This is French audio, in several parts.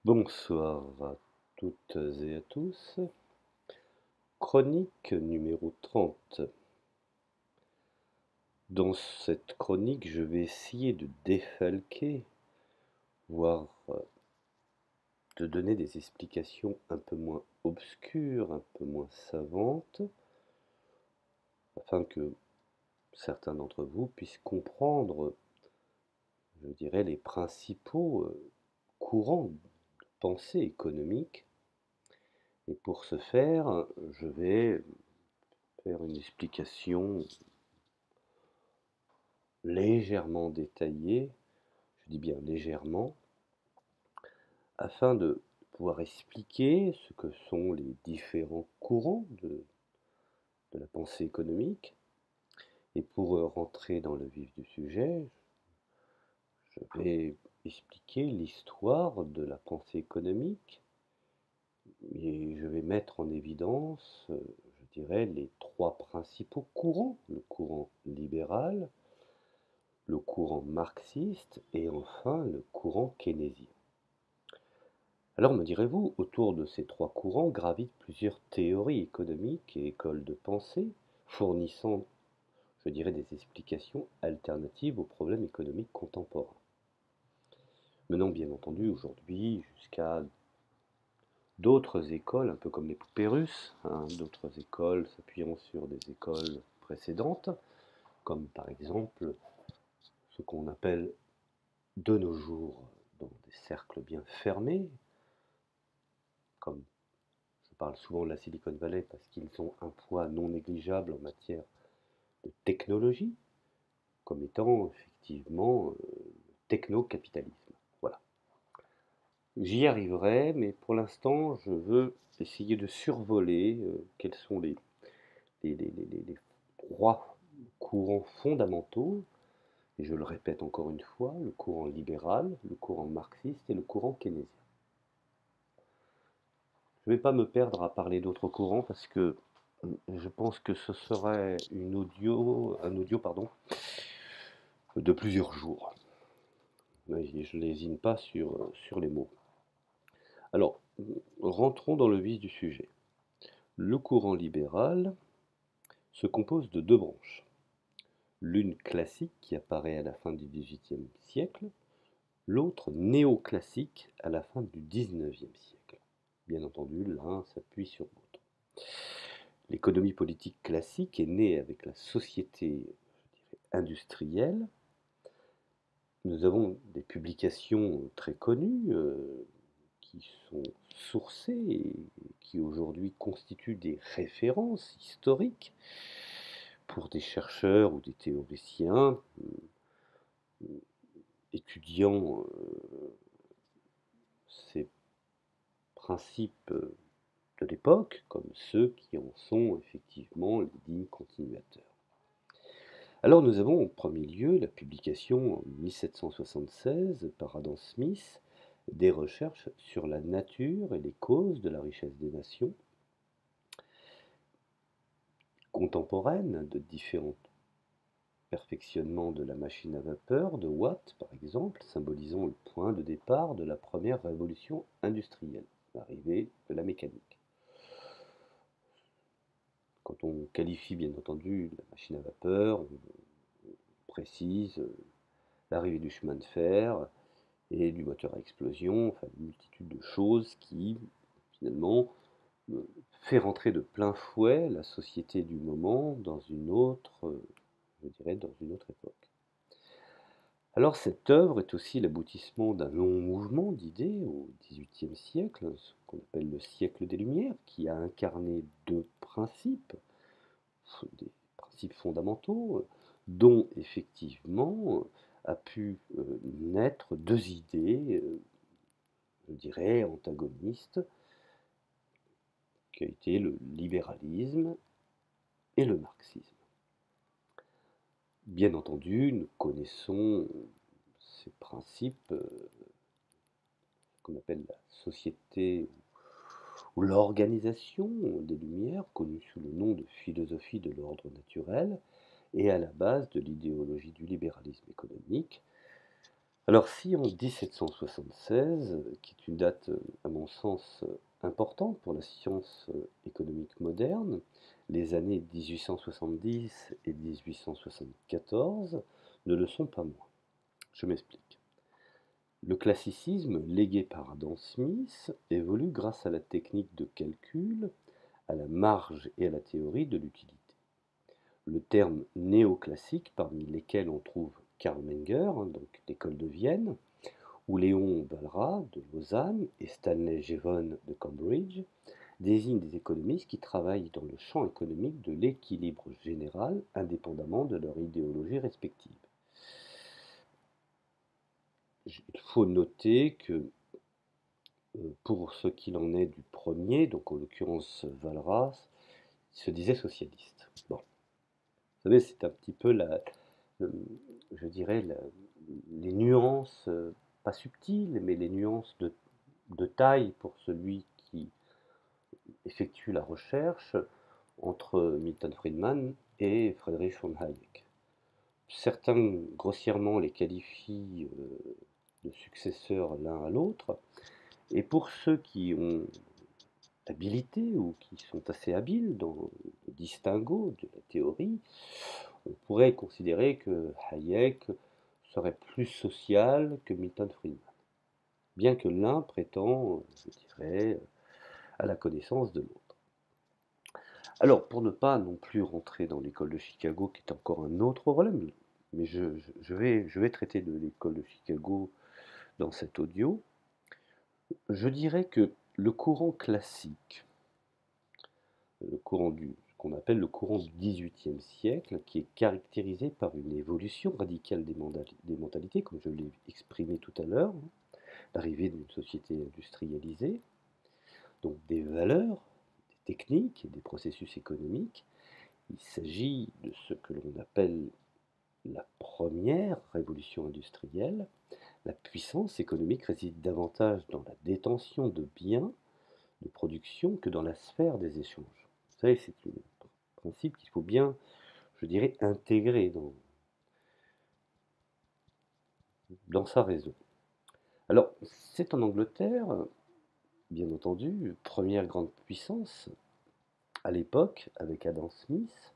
Bonsoir à toutes et à tous. Chronique numéro 30. Dans cette chronique, je vais essayer de défalquer, voire de donner des explications un peu moins obscures, un peu moins savantes, afin que certains d'entre vous puissent comprendre, je dirais, les principaux courants de pensée économique. Et pour ce faire, je vais faire une explication légèrement détaillée, je dis bien légèrement, afin de pouvoir expliquer ce que sont les différents courants de la pensée économique. Et pour rentrer dans le vif du sujet, je vais expliquer l'histoire de la pensée économique et je vais mettre en évidence, je dirais, les trois principaux courants: le courant libéral, le courant marxiste et enfin le courant keynésien. Alors me direz-vous, autour de ces trois courants gravitent plusieurs théories économiques et écoles de pensée, fournissant, je dirais, des explications alternatives aux problèmes économiques contemporains. Menant bien entendu aujourd'hui jusqu'à d'autres écoles, un peu comme les poupées russes, d'autres écoles s'appuyant sur des écoles précédentes, comme par exemple ce qu'on appelle de nos jours, dans des cercles bien fermés, comme je parle souvent de la Silicon Valley parce qu'ils ont un poids non négligeable en matière de technologie, comme étant effectivement techno-capitalisme. Voilà. J'y arriverai, mais pour l'instant, je veux essayer de survoler quels sont les trois courants fondamentaux, et je le répète encore une fois: le courant libéral, le courant marxiste et le courant keynésien. Je ne vais pas me perdre à parler d'autres courants parce que je pense que ce serait un audio pardon, de plusieurs jours. Je ne lésine pas sur les mots. Alors, rentrons dans le vif du sujet. Le courant libéral se compose de deux branches. L'une classique qui apparaît à la fin du XVIIIe siècle, l'autre néoclassique à la fin du XIXe siècle. Bien entendu, l'un s'appuie sur l'autre. L'économie politique classique est née avec la société, je dirais, industrielle. Nous avons des publications très connues qui sont sourcées et qui aujourd'hui constituent des références historiques pour des chercheurs ou des théoriciens étudiant ces principes de l'époque, comme ceux qui en sont effectivement les dignes continuateurs. Alors nous avons en premier lieu la publication en 1776 par Adam Smith des recherches sur la nature et les causes de la richesse des nations contemporaines, de différents perfectionnements de la machine à vapeur de Watt par exemple, symbolisant le point de départ de la première révolution industrielle, l'arrivée de la mécanique. Quand on qualifie bien entendu la machine à vapeur, on précise l'arrivée du chemin de fer et du moteur à explosion, enfin une multitude de choses qui finalement fait rentrer de plein fouet la société du moment dans une autre, je dirais, dans une autre époque. Alors cette œuvre est aussi l'aboutissement d'un long mouvement d'idées au XVIIIe siècle, ce qu'on appelle le siècle des Lumières, qui a incarné deux principes, des principes fondamentaux, dont effectivement a pu naître deux idées, je dirais, antagonistes, qui a été le libéralisme et le marxisme. Bien entendu, nous connaissons ces principes qu'on appelle la société ou l'organisation des Lumières, connue sous le nom de philosophie de l'ordre naturel, et à la base de l'idéologie du libéralisme économique, Alors si en 1776, qui est une date à mon sens importante pour la science économique moderne, les années 1870 et 1874 ne le sont pas moins. Je m'explique. Le classicisme, légué par Adam Smith, évolue grâce à la technique de calcul, à la marge et à la théorie de l'utilité. Le terme néoclassique, parmi lesquels on trouve Karl Menger, donc l'école de Vienne, ou Léon Walras de Lausanne et Stanley Jevon de Cambridge, désigne des économistes qui travaillent dans le champ économique de l'équilibre général, indépendamment de leur idéologie respective. Il faut noter que pour ce qu'il en est du premier, donc en l'occurrence Walras, il se disait socialiste. Bon, vous savez, c'est un petit peu je dirais, les nuances, pas subtiles, mais les nuances de taille pour celui qui effectue la recherche entre Milton Friedman et Friedrich von Hayek. Certains grossièrement les qualifient de successeurs l'un à l'autre, et pour ceux qui ont habilité ou qui sont assez habiles dans le distinguo de la théorie, on pourrait considérer que Hayek serait plus social que Milton Friedman, bien que l'un prétend, je dirais, à la connaissance de l'autre. Alors, pour ne pas non plus rentrer dans l'école de Chicago, qui est encore un autre problème, mais je vais traiter de l'école de Chicago dans cet audio, je dirais que le courant classique, le courant ce qu'on appelle le courant du XVIIIe siècle, qui est caractérisé par une évolution radicale des mentalités, comme je l'ai exprimé tout à l'heure, l'arrivée d'une société industrialisée, donc des valeurs, des techniques et des processus économiques. Il s'agit de ce que l'on appelle la première révolution industrielle. La puissance économique réside davantage dans la détention de biens de production que dans la sphère des échanges. Vous savez, c'est un principe qu'il faut bien, je dirais, intégrer dans sa raison. Alors, c'est en Angleterre, bien entendu, première grande puissance à l'époque, avec Adam Smith,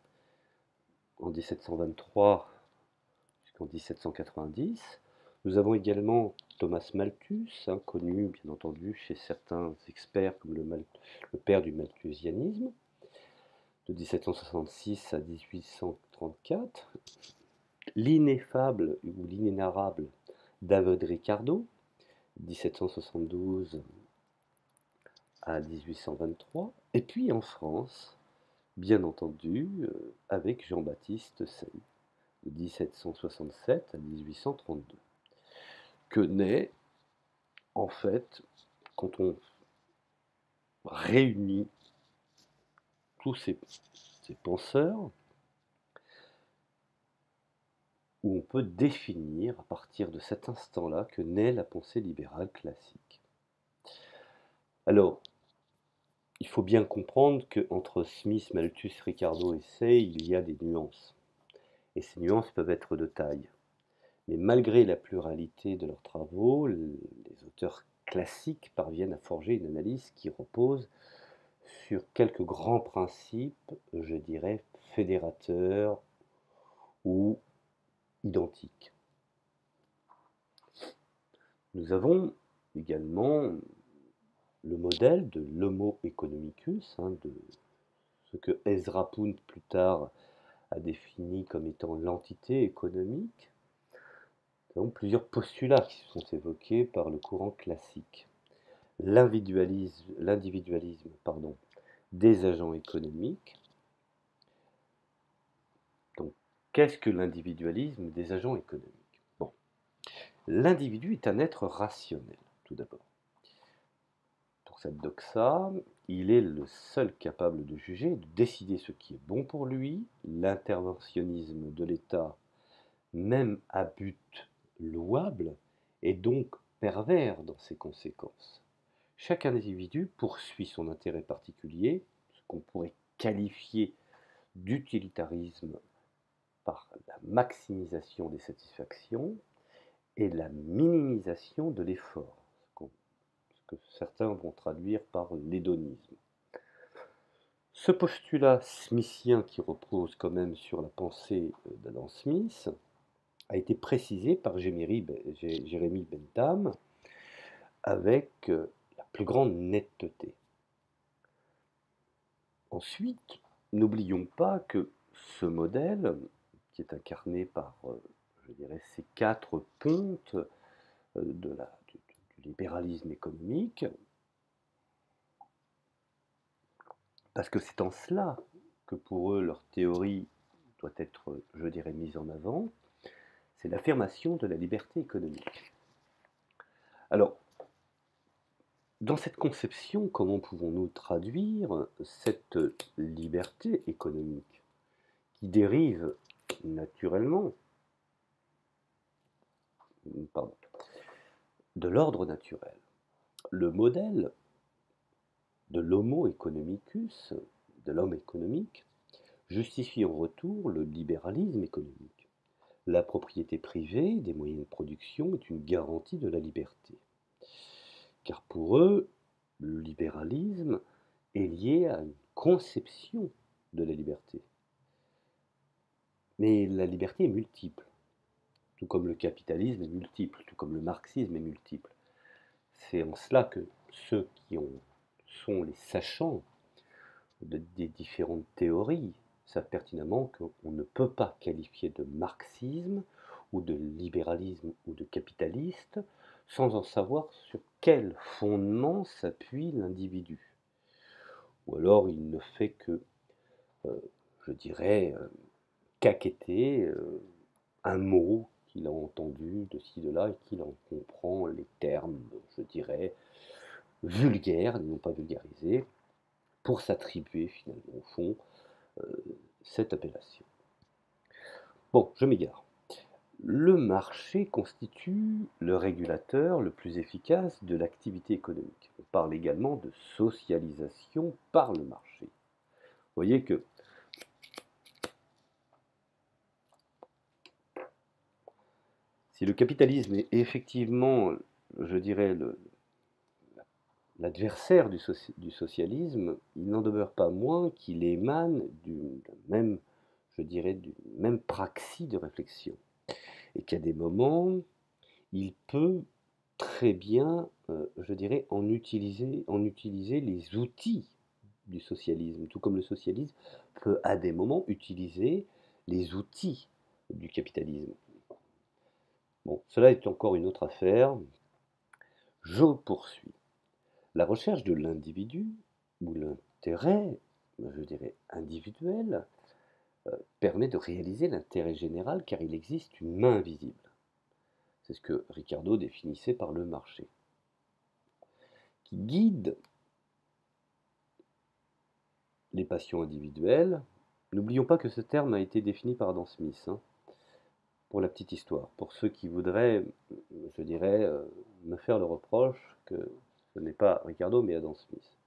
en 1723 jusqu'en 1790. Nous avons également Thomas Malthus, connu bien entendu chez certains experts comme le père du malthusianisme, de 1766 à 1834. L'ineffable ou l'inénarrable David Ricardo, 1772 à 1823. Et puis en France, bien entendu, avec Jean-Baptiste Say, de 1767 à 1832, que naît, en fait, quand on réunit tous ces penseurs, où on peut définir, à partir de cet instant-là, que naît la pensée libérale classique. Alors, il faut bien comprendre qu'entre Smith, Malthus, Ricardo et Say, il y a des nuances. Et ces nuances peuvent être de taille. Mais malgré la pluralité de leurs travaux, les auteurs classiques parviennent à forger une analyse qui repose sur quelques grands principes, je dirais, fédérateurs ou identiques. Nous avons également le modèle de l'Homo economicus, de ce que Ezra Pound plus tard a défini comme étant l'entité économique. Nous avons plusieurs postulats qui sont évoqués par le courant classique. L'individualisme des agents économiques. Donc, qu'est-ce que l'individualisme des agents économiques? Bon, l'individu est un être rationnel, tout d'abord. Pour cette doxa, il est le seul capable de juger et de décider ce qui est bon pour lui. L'interventionnisme de l'État, même à but louable, est donc pervers dans ses conséquences. Chaque individu poursuit son intérêt particulier, ce qu'on pourrait qualifier d'utilitarisme par la maximisation des satisfactions, et la minimisation de l'effort, ce que certains vont traduire par l'hédonisme. Ce postulat smithien, qui repose quand même sur la pensée d'Adam Smith, a été précisé par Jérémie Bentham avec la plus grande netteté. Ensuite, n'oublions pas que ce modèle, qui est incarné par, je dirais, ces 4 pontes du libéralisme économique, parce que c'est en cela que pour eux leur théorie doit être, je dirais, mise en avant, c'est l'affirmation de la liberté économique. Alors, dans cette conception, comment pouvons-nous traduire cette liberté économique qui dérive naturellement de l'ordre naturel? Le modèle de l'homo economicus, de l'homme économique, justifie en retour le libéralisme économique. La propriété privée des moyens de production est une garantie de la liberté. Car pour eux, le libéralisme est lié à une conception de la liberté. Mais la liberté est multiple, tout comme le capitalisme est multiple, tout comme le marxisme est multiple. C'est en cela que ceux qui sont les sachants des différentes théories savent pertinemment qu'on ne peut pas qualifier de marxisme ou de libéralisme ou de capitaliste sans en savoir sur quel fondement s'appuie l'individu. Ou alors il ne fait que, je dirais, caqueter un mot qu'il a entendu de ci, de là, et qu'il en comprend les termes, je dirais, vulgaires, non pas vulgarisés, pour s'attribuer finalement au fond cette appellation. Bon, je m'égare. Le marché constitue le régulateur le plus efficace de l'activité économique. On parle également de socialisation par le marché. Vous voyez que si le capitalisme est effectivement, je dirais, l'adversaire du socialisme, il n'en demeure pas moins qu'il émane d'une même praxis de réflexion. Et qu'à des moments, il peut très bien, je dirais, en utiliser les outils du socialisme, tout comme le socialisme peut à des moments utiliser les outils du capitalisme. Bon, cela est encore une autre affaire. Je poursuis. La recherche de l'individu, ou l'intérêt, je dirais, individuel, permet de réaliser l'intérêt général car il existe une main invisible. C'est ce que Ricardo définissait par le marché, qui guide les passions individuelles. N'oublions pas que ce terme a été défini par Adam Smith, pour la petite histoire, pour ceux qui voudraient, je dirais, me faire le reproche que ce n'est pas Ricardo mais Adam Smith.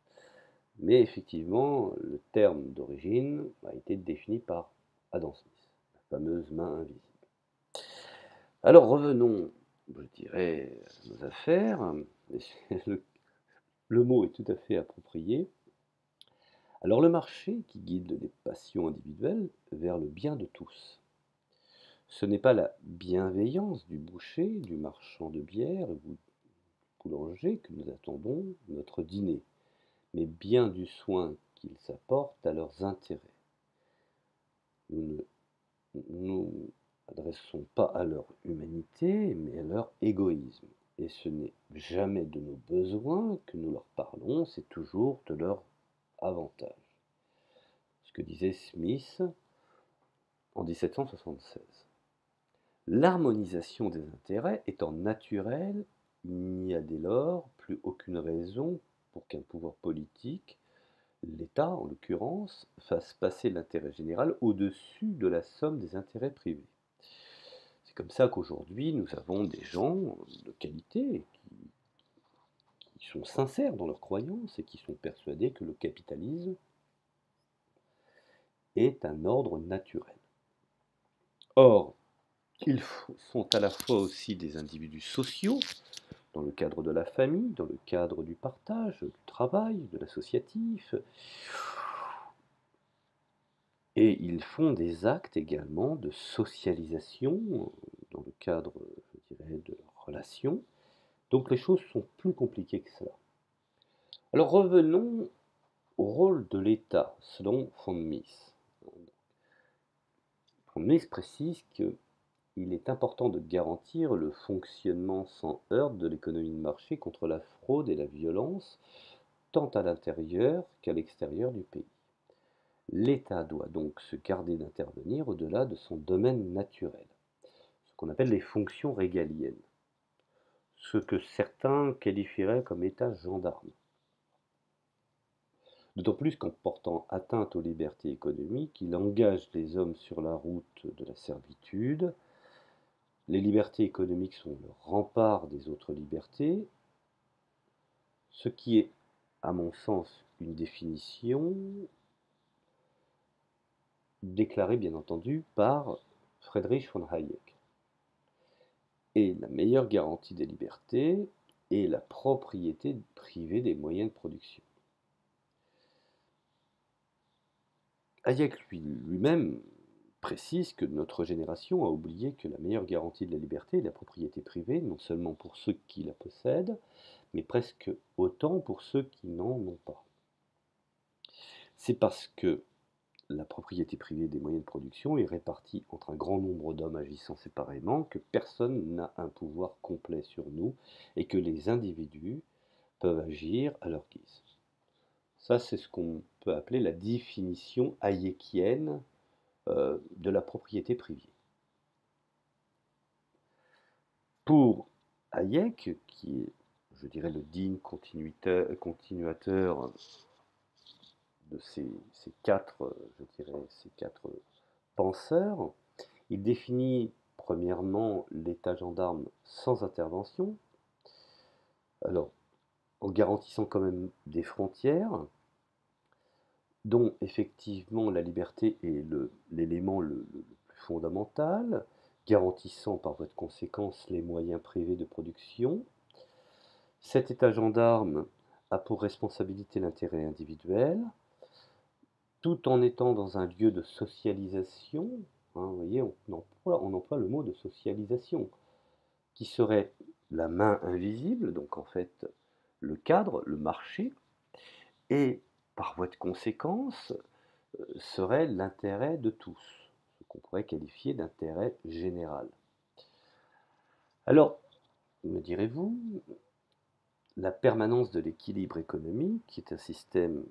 Mais effectivement, le terme d'origine a été défini par Adam Smith, la fameuse main invisible. Alors revenons, je dirais, à nos affaires. Le mot est tout à fait approprié. Alors le marché qui guide les passions individuelles vers le bien de tous. Ce n'est pas la bienveillance du boucher, du marchand de bière ou du boulanger que nous attendons notre dîner, mais bien du soin qu'ils apportent à leurs intérêts. Nous ne nous adressons pas à leur humanité, mais à leur égoïsme. Et ce n'est jamais de nos besoins que nous leur parlons, c'est toujours de leur avantage. Ce que disait Smith en 1776. L'harmonisation des intérêts étant naturelle, il n'y a dès lors plus aucune raison pour qu'un pouvoir politique, l'État en l'occurrence, fasse passer l'intérêt général au-dessus de la somme des intérêts privés. C'est comme ça qu'aujourd'hui nous avons des gens de qualité qui sont sincères dans leurs croyances et qui sont persuadés que le capitalisme est un ordre naturel. Or, sont à la fois aussi des individus sociaux, dans le cadre de la famille, dans le cadre du partage, du travail, de l'associatif, et ils font des actes également de socialisation, dans le cadre, je dirais, de leurs relations. Donc les choses sont plus compliquées que cela. Alors revenons au rôle de l'État, selon von Mises. Von Mises précise qu'il est important de garantir le fonctionnement sans heurts de l'économie de marché contre la fraude et la violence, tant à l'intérieur qu'à l'extérieur du pays. L'État doit donc se garder d'intervenir au-delà de son domaine naturel, ce qu'on appelle les fonctions régaliennes, ce que certains qualifieraient comme État gendarme. D'autant plus qu'en portant atteinte aux libertés économiques, il engage les hommes sur la route de la servitude. Les libertés économiques sont le rempart des autres libertés, ce qui est, à mon sens, une définition déclarée bien entendu par Friedrich von Hayek. Et la meilleure garantie des libertés est la propriété privée des moyens de production. Hayek lui-même précise que notre génération a oublié que la meilleure garantie de la liberté est la propriété privée, non seulement pour ceux qui la possèdent, mais presque autant pour ceux qui n'en ont pas. C'est parce que la propriété privée des moyens de production est répartie entre un grand nombre d'hommes agissant séparément que personne n'a un pouvoir complet sur nous et que les individus peuvent agir à leur guise. Ça, c'est ce qu'on peut appeler la définition hayekienne de la propriété privée. Pour Hayek, qui est, je dirais, le digne continuateur de ces quatre penseurs, il définit premièrement l'état gendarme sans intervention, alors en garantissant quand même des frontières, dont effectivement la liberté est l'élément le plus fondamental, garantissant par voie de conséquence les moyens privés de production. Cet état gendarme a pour responsabilité l'intérêt individuel, tout en étant dans un lieu de socialisation. Vous voyez, on emploie le mot de socialisation, qui serait la main invisible, donc en fait le cadre, le marché, et par voie de conséquence serait l'intérêt de tous, ce qu'on pourrait qualifier d'intérêt général. Alors, me direz-vous, la permanence de l'équilibre économique, qui est un système,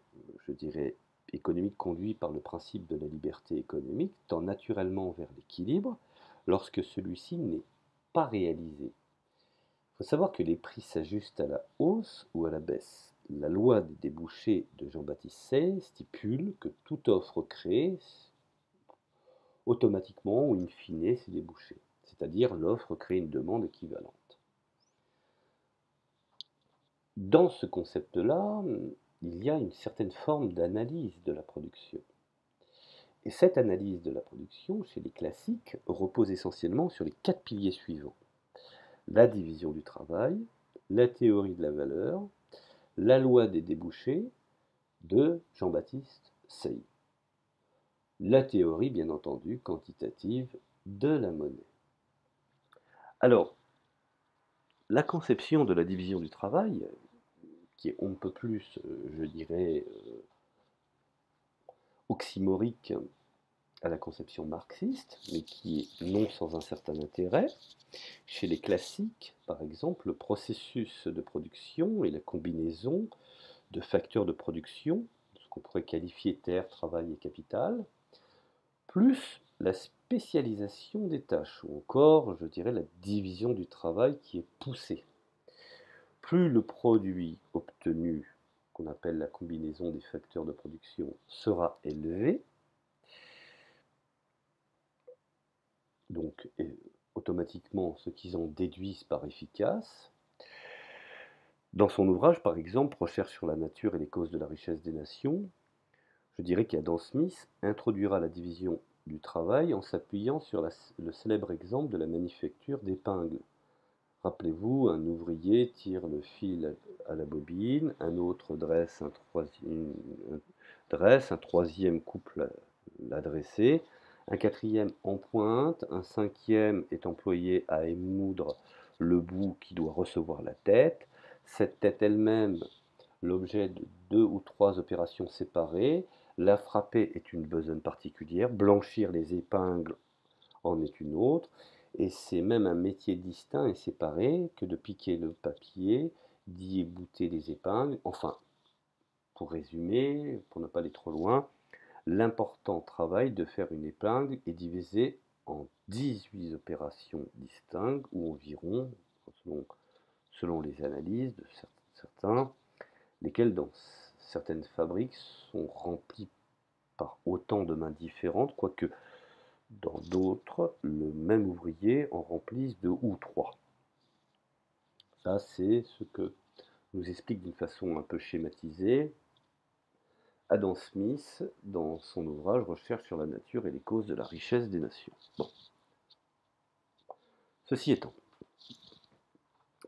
je dirais, économique conduit par le principe de la liberté économique, tend naturellement vers l'équilibre lorsque celui-ci n'est pas réalisé. Il faut savoir que les prix s'ajustent à la hausse ou à la baisse. La loi des débouchés de Jean-Baptiste Say stipule que toute offre créée automatiquement ou in fine c'est débouché, c'est-à-dire l'offre crée une demande équivalente. Dans ce concept-là, il y a une certaine forme d'analyse de la production. Et cette analyse de la production, chez les classiques, repose essentiellement sur les 4 piliers suivants. La division du travail, la théorie de la valeur, la loi des débouchés de Jean-Baptiste Say. La théorie, bien entendu, quantitative de la monnaie. Alors, la conception de la division du travail, qui est on ne peut plus, je dirais, oxymorique à la conception marxiste, mais qui est non sans un certain intérêt. Chez les classiques, par exemple, le processus de production et la combinaison de facteurs de production, ce qu'on pourrait qualifier terre, travail et capital, plus la spécialisation des tâches, ou encore, je dirais, la division du travail qui est poussée. Plus le produit obtenu, qu'on appelle la combinaison des facteurs de production, sera élevé, donc automatiquement ce qu'ils en déduisent par efficace. Dans son ouvrage, par exemple, Recherche sur la nature et les causes de la richesse des nations, je dirais qu'Adam Smith introduira la division du travail en s'appuyant sur le célèbre exemple de la manufacture d'épingles. Rappelez-vous, un ouvrier tire le fil à la bobine, un autre dresse, un troisième coupe la dressée, un quatrième en pointe, un cinquième est employé à émoudre le bout qui doit recevoir la tête. Cette tête elle-même, l'objet de 2 ou 3 opérations séparées. La frapper est une besogne particulière, blanchir les épingles en est une autre, et c'est même un métier distinct et séparé que de piquer le papier, d'y ébouter les épingles. Enfin, pour résumer, pour ne pas aller trop loin, l'important travail de faire une épingle est divisé en 18 opérations distinctes, ou environ, selon les analyses de certains, lesquelles dans certaines fabriques sont remplies par autant de mains différentes, quoique dans d'autres, le même ouvrier en remplisse 2 ou 3. Ça, c'est ce que nous explique d'une façon un peu schématisée Adam Smith dans son ouvrage Recherche sur la nature et les causes de la richesse des nations. Bon. Ceci étant,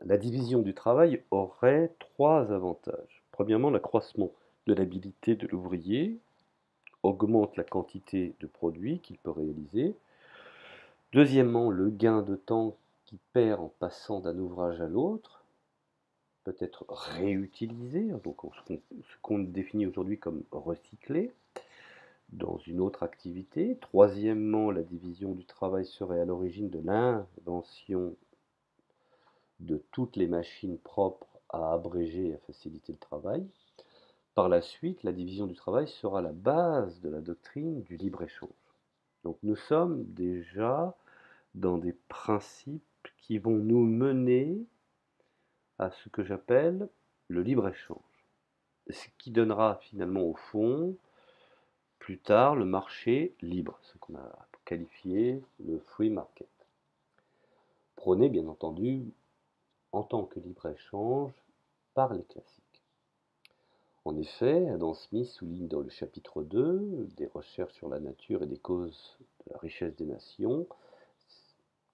la division du travail aurait 3 avantages. Premièrement, l'accroissement de l'habilité de l'ouvrier augmente la quantité de produits qu'il peut réaliser. Deuxièmement, le gain de temps qu'il perd en passant d'un ouvrage à l'autre peut être réutilisé, donc ce qu'on définit aujourd'hui comme recyclé, dans une autre activité. Troisièmement, la division du travail serait à l'origine de l'invention de toutes les machines propres à abréger et à faciliter le travail. Par la suite, la division du travail sera la base de la doctrine du libre-échange. Donc nous sommes déjà dans des principes qui vont nous mener à ce que j'appelle le libre-échange. Ce qui donnera finalement au fond, plus tard, le marché libre, ce qu'on a qualifié le free market. Prôné bien entendu en tant que libre-échange par les classiques. En effet, Adam Smith souligne dans le chapitre 2 des recherches sur la nature et des causes de la richesse des nations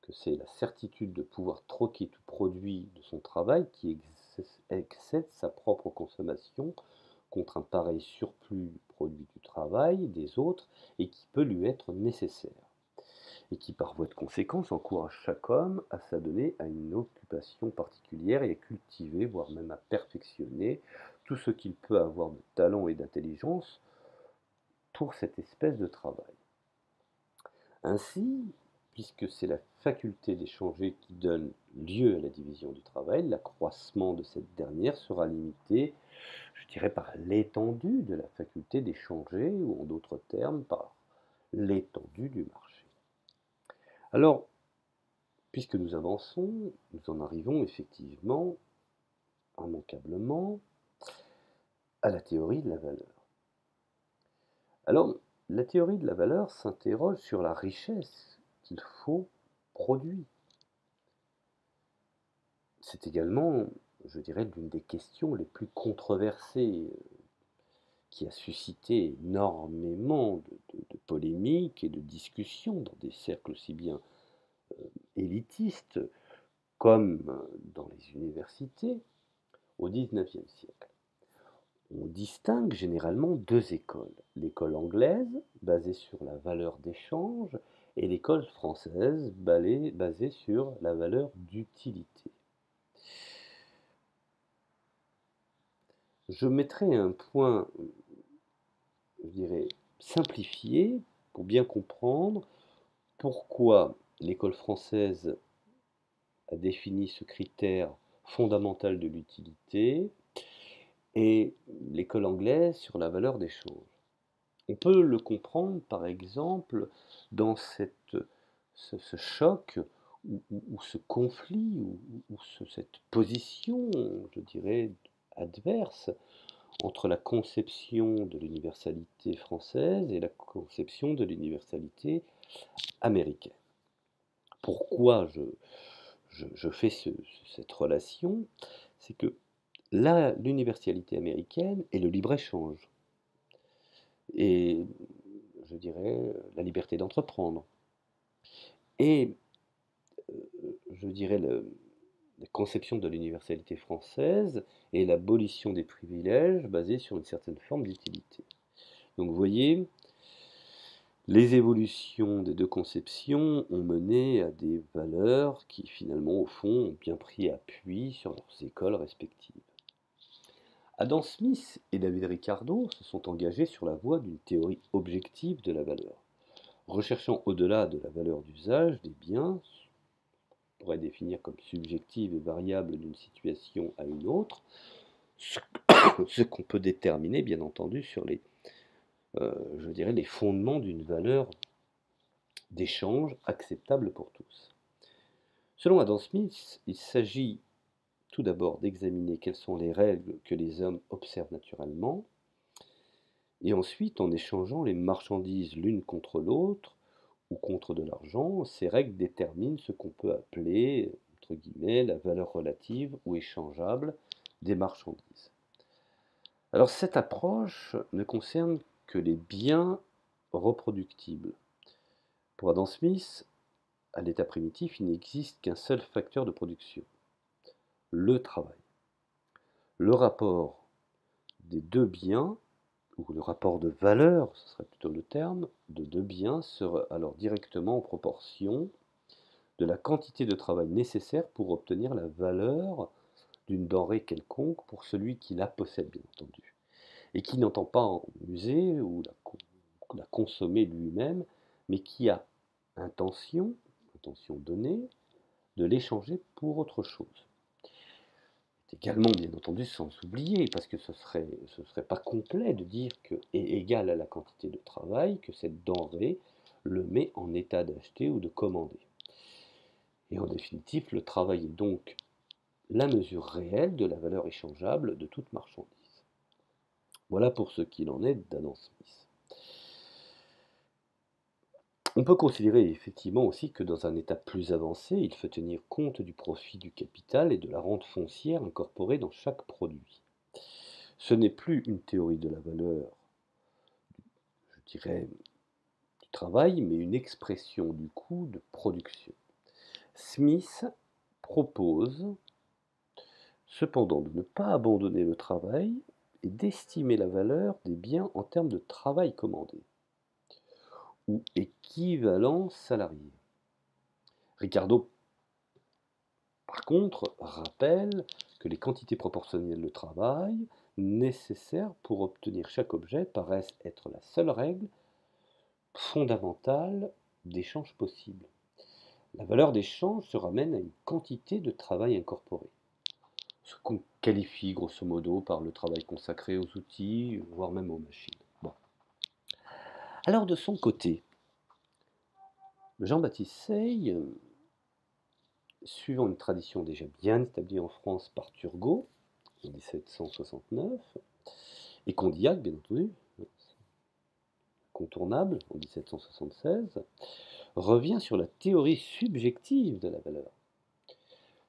que c'est la certitude de pouvoir troquer tout produit de son travail qui excède sa propre consommation contre un pareil surplus produit du travail des autres et qui peut lui être nécessaire, et qui par voie de conséquence encourage chaque homme à s'adonner à une occupation particulière et à cultiver, voire même à perfectionner, tout ce qu'il peut avoir de talent et d'intelligence pour cette espèce de travail. Ainsi, puisque c'est la faculté d'échanger qui donne lieu à la division du travail, l'accroissement de cette dernière sera limité, je dirais, par l'étendue de la faculté d'échanger, ou en d'autres termes, par l'étendue du marché. Alors, puisque nous avançons, nous en arrivons effectivement, immanquablement, à la théorie de la valeur. Alors, la théorie de la valeur s'interroge sur la richesse qu'il faut produire. C'est également, je dirais, l'une des questions les plus controversées qui a suscité énormément de polémiques et de discussions dans des cercles aussi bien élitistes comme dans les universités au XIXe siècle. On distingue généralement 2 écoles, l'école anglaise, basée sur la valeur d'échange, et l'école française, basée sur la valeur d'utilité. Je mettrai un point, je dirais, simplifié pour bien comprendre pourquoi l'école française a défini ce critère fondamental de l'utilité et l'école anglaise sur la valeur d'échange. On peut le comprendre par exemple dans ce choc ou ce conflit ou cette position, je dirais, adverse entre la conception de l'universalité française et la conception de l'universalité américaine. Pourquoi je fais cette relation? C'est que l'universalité américaine est le libre-échange. Et je dirais, la liberté d'entreprendre. Et je dirais la conception de l'universalité française et l'abolition des privilèges basés sur une certaine forme d'utilité. Donc vous voyez, les évolutions des deux conceptions ont mené à des valeurs qui finalement, au fond, ont bien pris appui sur leurs écoles respectives. Adam Smith et David Ricardo se sont engagés sur la voie d'une théorie objective de la valeur, recherchant au-delà de la valeur d'usage des biens, on pourrait définir comme subjective et variable d'une situation à une autre, ce qu'on peut déterminer bien entendu sur je dirais, les fondements d'une valeur d'échange acceptable pour tous. Selon Adam Smith, il s'agit tout d'abord d'examiner quelles sont les règles que les hommes observent naturellement, et ensuite, en échangeant les marchandises l'une contre l'autre ou contre de l'argent, ces règles déterminent ce qu'on peut appeler, entre guillemets, la valeur relative ou échangeable des marchandises. Alors cette approche ne concerne que les biens reproductibles. Pour Adam Smith, à l'état primitif, il n'existe qu'un seul facteur de production, le travail. Le rapport des deux biens, ou le rapport de valeur, ce serait plutôt le terme, de deux biens sera alors directement en proportion de la quantité de travail nécessaire pour obtenir la valeur d'une denrée quelconque pour celui qui la possède, bien entendu, et qui n'entend pas en user ou la consommer lui-même, mais qui a intention donnée, de l'échanger pour autre chose. Également, bien entendu, sans oublier, parce que ce serait pas complet de dire que est égal à la quantité de travail que cette denrée le met en état d'acheter ou de commander. Et en définitive, le travail est donc la mesure réelle de la valeur échangeable de toute marchandise. Voilà pour ce qu'il en est d'Adam Smith. On peut considérer effectivement aussi que dans un état plus avancé, il faut tenir compte du profit du capital et de la rente foncière incorporée dans chaque produit. Ce n'est plus une théorie de la valeur, je dirais, du travail, mais une expression du coût de production. Smith propose cependant de ne pas abandonner le travail et d'estimer la valeur des biens en termes de travail commandé ou équivalent salarié. Ricardo, par contre, rappelle que les quantités proportionnelles de travail nécessaires pour obtenir chaque objet paraissent être la seule règle fondamentale d'échange possible. La valeur d'échange se ramène à une quantité de travail incorporé, ce qu'on qualifie grosso modo par le travail consacré aux outils, voire même aux machines. Bon. Alors de son côté, Jean-Baptiste Say, suivant une tradition déjà bien établie en France par Turgot, en 1769, et Condillac, bien entendu, contournable, en 1776, revient sur la théorie subjective de la valeur.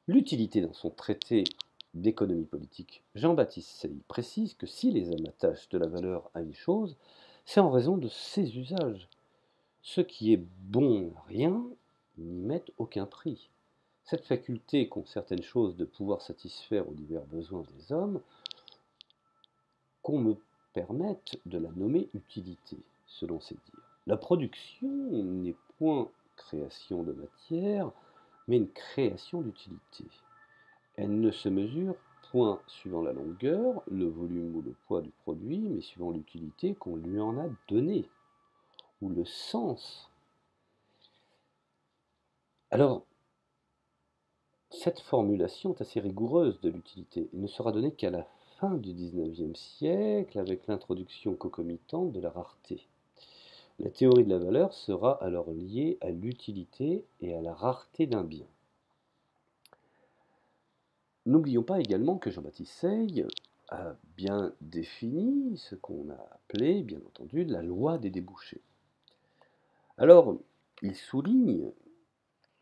L'utilité dans son traité d'économie politique, Jean-Baptiste Say précise que si les hommes attachent de la valeur à une chose, c'est en raison de ses usages. Ce qui est bon à rien n'y met aucun prix. Cette faculté qu'ont certaines choses de pouvoir satisfaire aux divers besoins des hommes, qu'on me permette de la nommer utilité, selon ses dires. La production n'est point création de matière, mais une création d'utilité. Elle ne se mesure point suivant la longueur, le volume ou le poids du produit, mais suivant l'utilité qu'on lui en a donnée, ou le sens. Alors, cette formulation est assez rigoureuse de l'utilité et ne sera donnée qu'à la fin du XIXe siècle avec l'introduction concomitante de la rareté. La théorie de la valeur sera alors liée à l'utilité et à la rareté d'un bien. N'oublions pas également que Jean-Baptiste Say a bien défini ce qu'on a appelé, bien entendu, la loi des débouchés. Alors, il souligne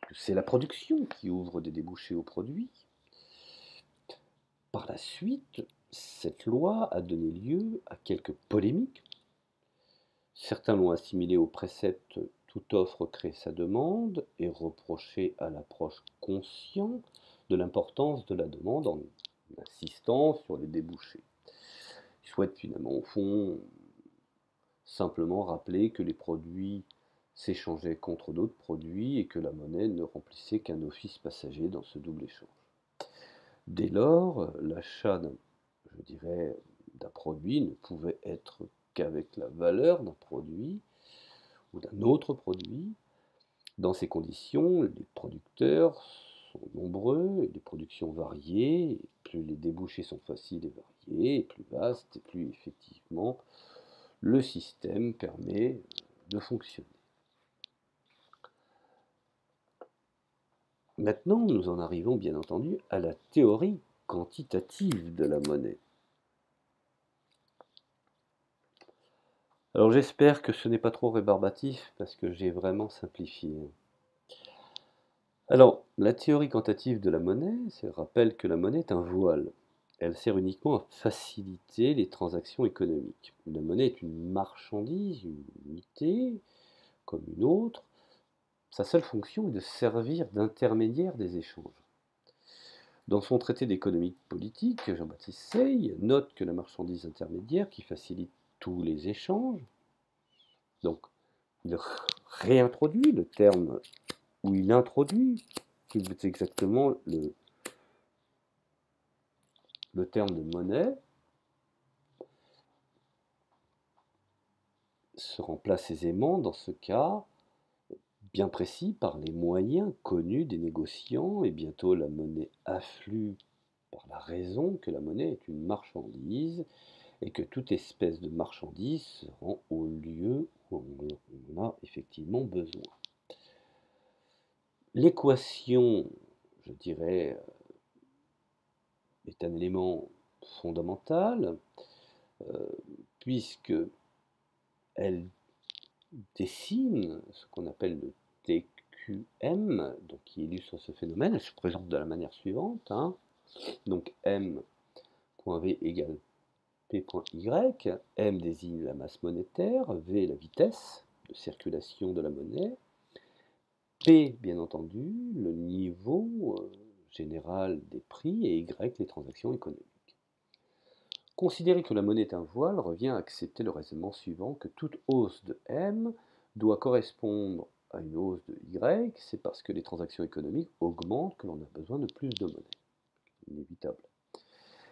que c'est la production qui ouvre des débouchés aux produits. Par la suite, cette loi a donné lieu à quelques polémiques Certains l'ont assimilé au précepte toute offre crée sa demande et reproché à l'approche consciente de l'importance de la demande en insistant sur les débouchés. Ils souhaitent finalement, au fond, simplement rappeler que les produits s'échangeaient contre d'autres produits et que la monnaie ne remplissait qu'un office passager dans ce double échange. Dès lors, l'achat je dirais, d'un produit ne pouvait être qu'avec la valeur d'un produit ou d'un autre produit. Dans ces conditions, les producteurs sont nombreux et les productions variées. Et plus les débouchés sont faciles et variés, et plus vastes, et plus effectivement le système permet de fonctionner. Maintenant, nous en arrivons bien entendu à la théorie quantitative de la monnaie. Alors j'espère que ce n'est pas trop rébarbatif parce que j'ai vraiment simplifié. Alors, la théorie quantitative de la monnaie rappelle que la monnaie est un voile. Elle sert uniquement à faciliter les transactions économiques. La monnaie est une marchandise, une unité, comme une autre. Sa seule fonction est de servir d'intermédiaire des échanges. Dans son traité d'économie politique, Jean-Baptiste Say note que la marchandise intermédiaire qui facilite tous les échanges, donc il réintroduit le terme, ou il introduit plus exactement le terme de monnaie, se remplace aisément dans ce cas bien précis par les moyens connus des négociants et bientôt la monnaie afflue par la raison que la monnaie est une marchandise et que toute espèce de marchandise se rend au lieu où on a effectivement besoin. L'équation, je dirais, est un élément fondamental puisque elle dessine ce qu'on appelle le TQM, donc qui illustre ce phénomène. Elle se présente de la manière suivante. Donc M.V égale P.Y. M désigne la masse monétaire, V la vitesse de circulation de la monnaie, P bien entendu le niveau général des prix et Y les transactions économiques. Considérer que la monnaie est un voile revient à accepter le raisonnement suivant que toute hausse de M doit correspondre à une hausse de Y, c'est parce que les transactions économiques augmentent que l'on a besoin de plus de monnaie. Inévitable.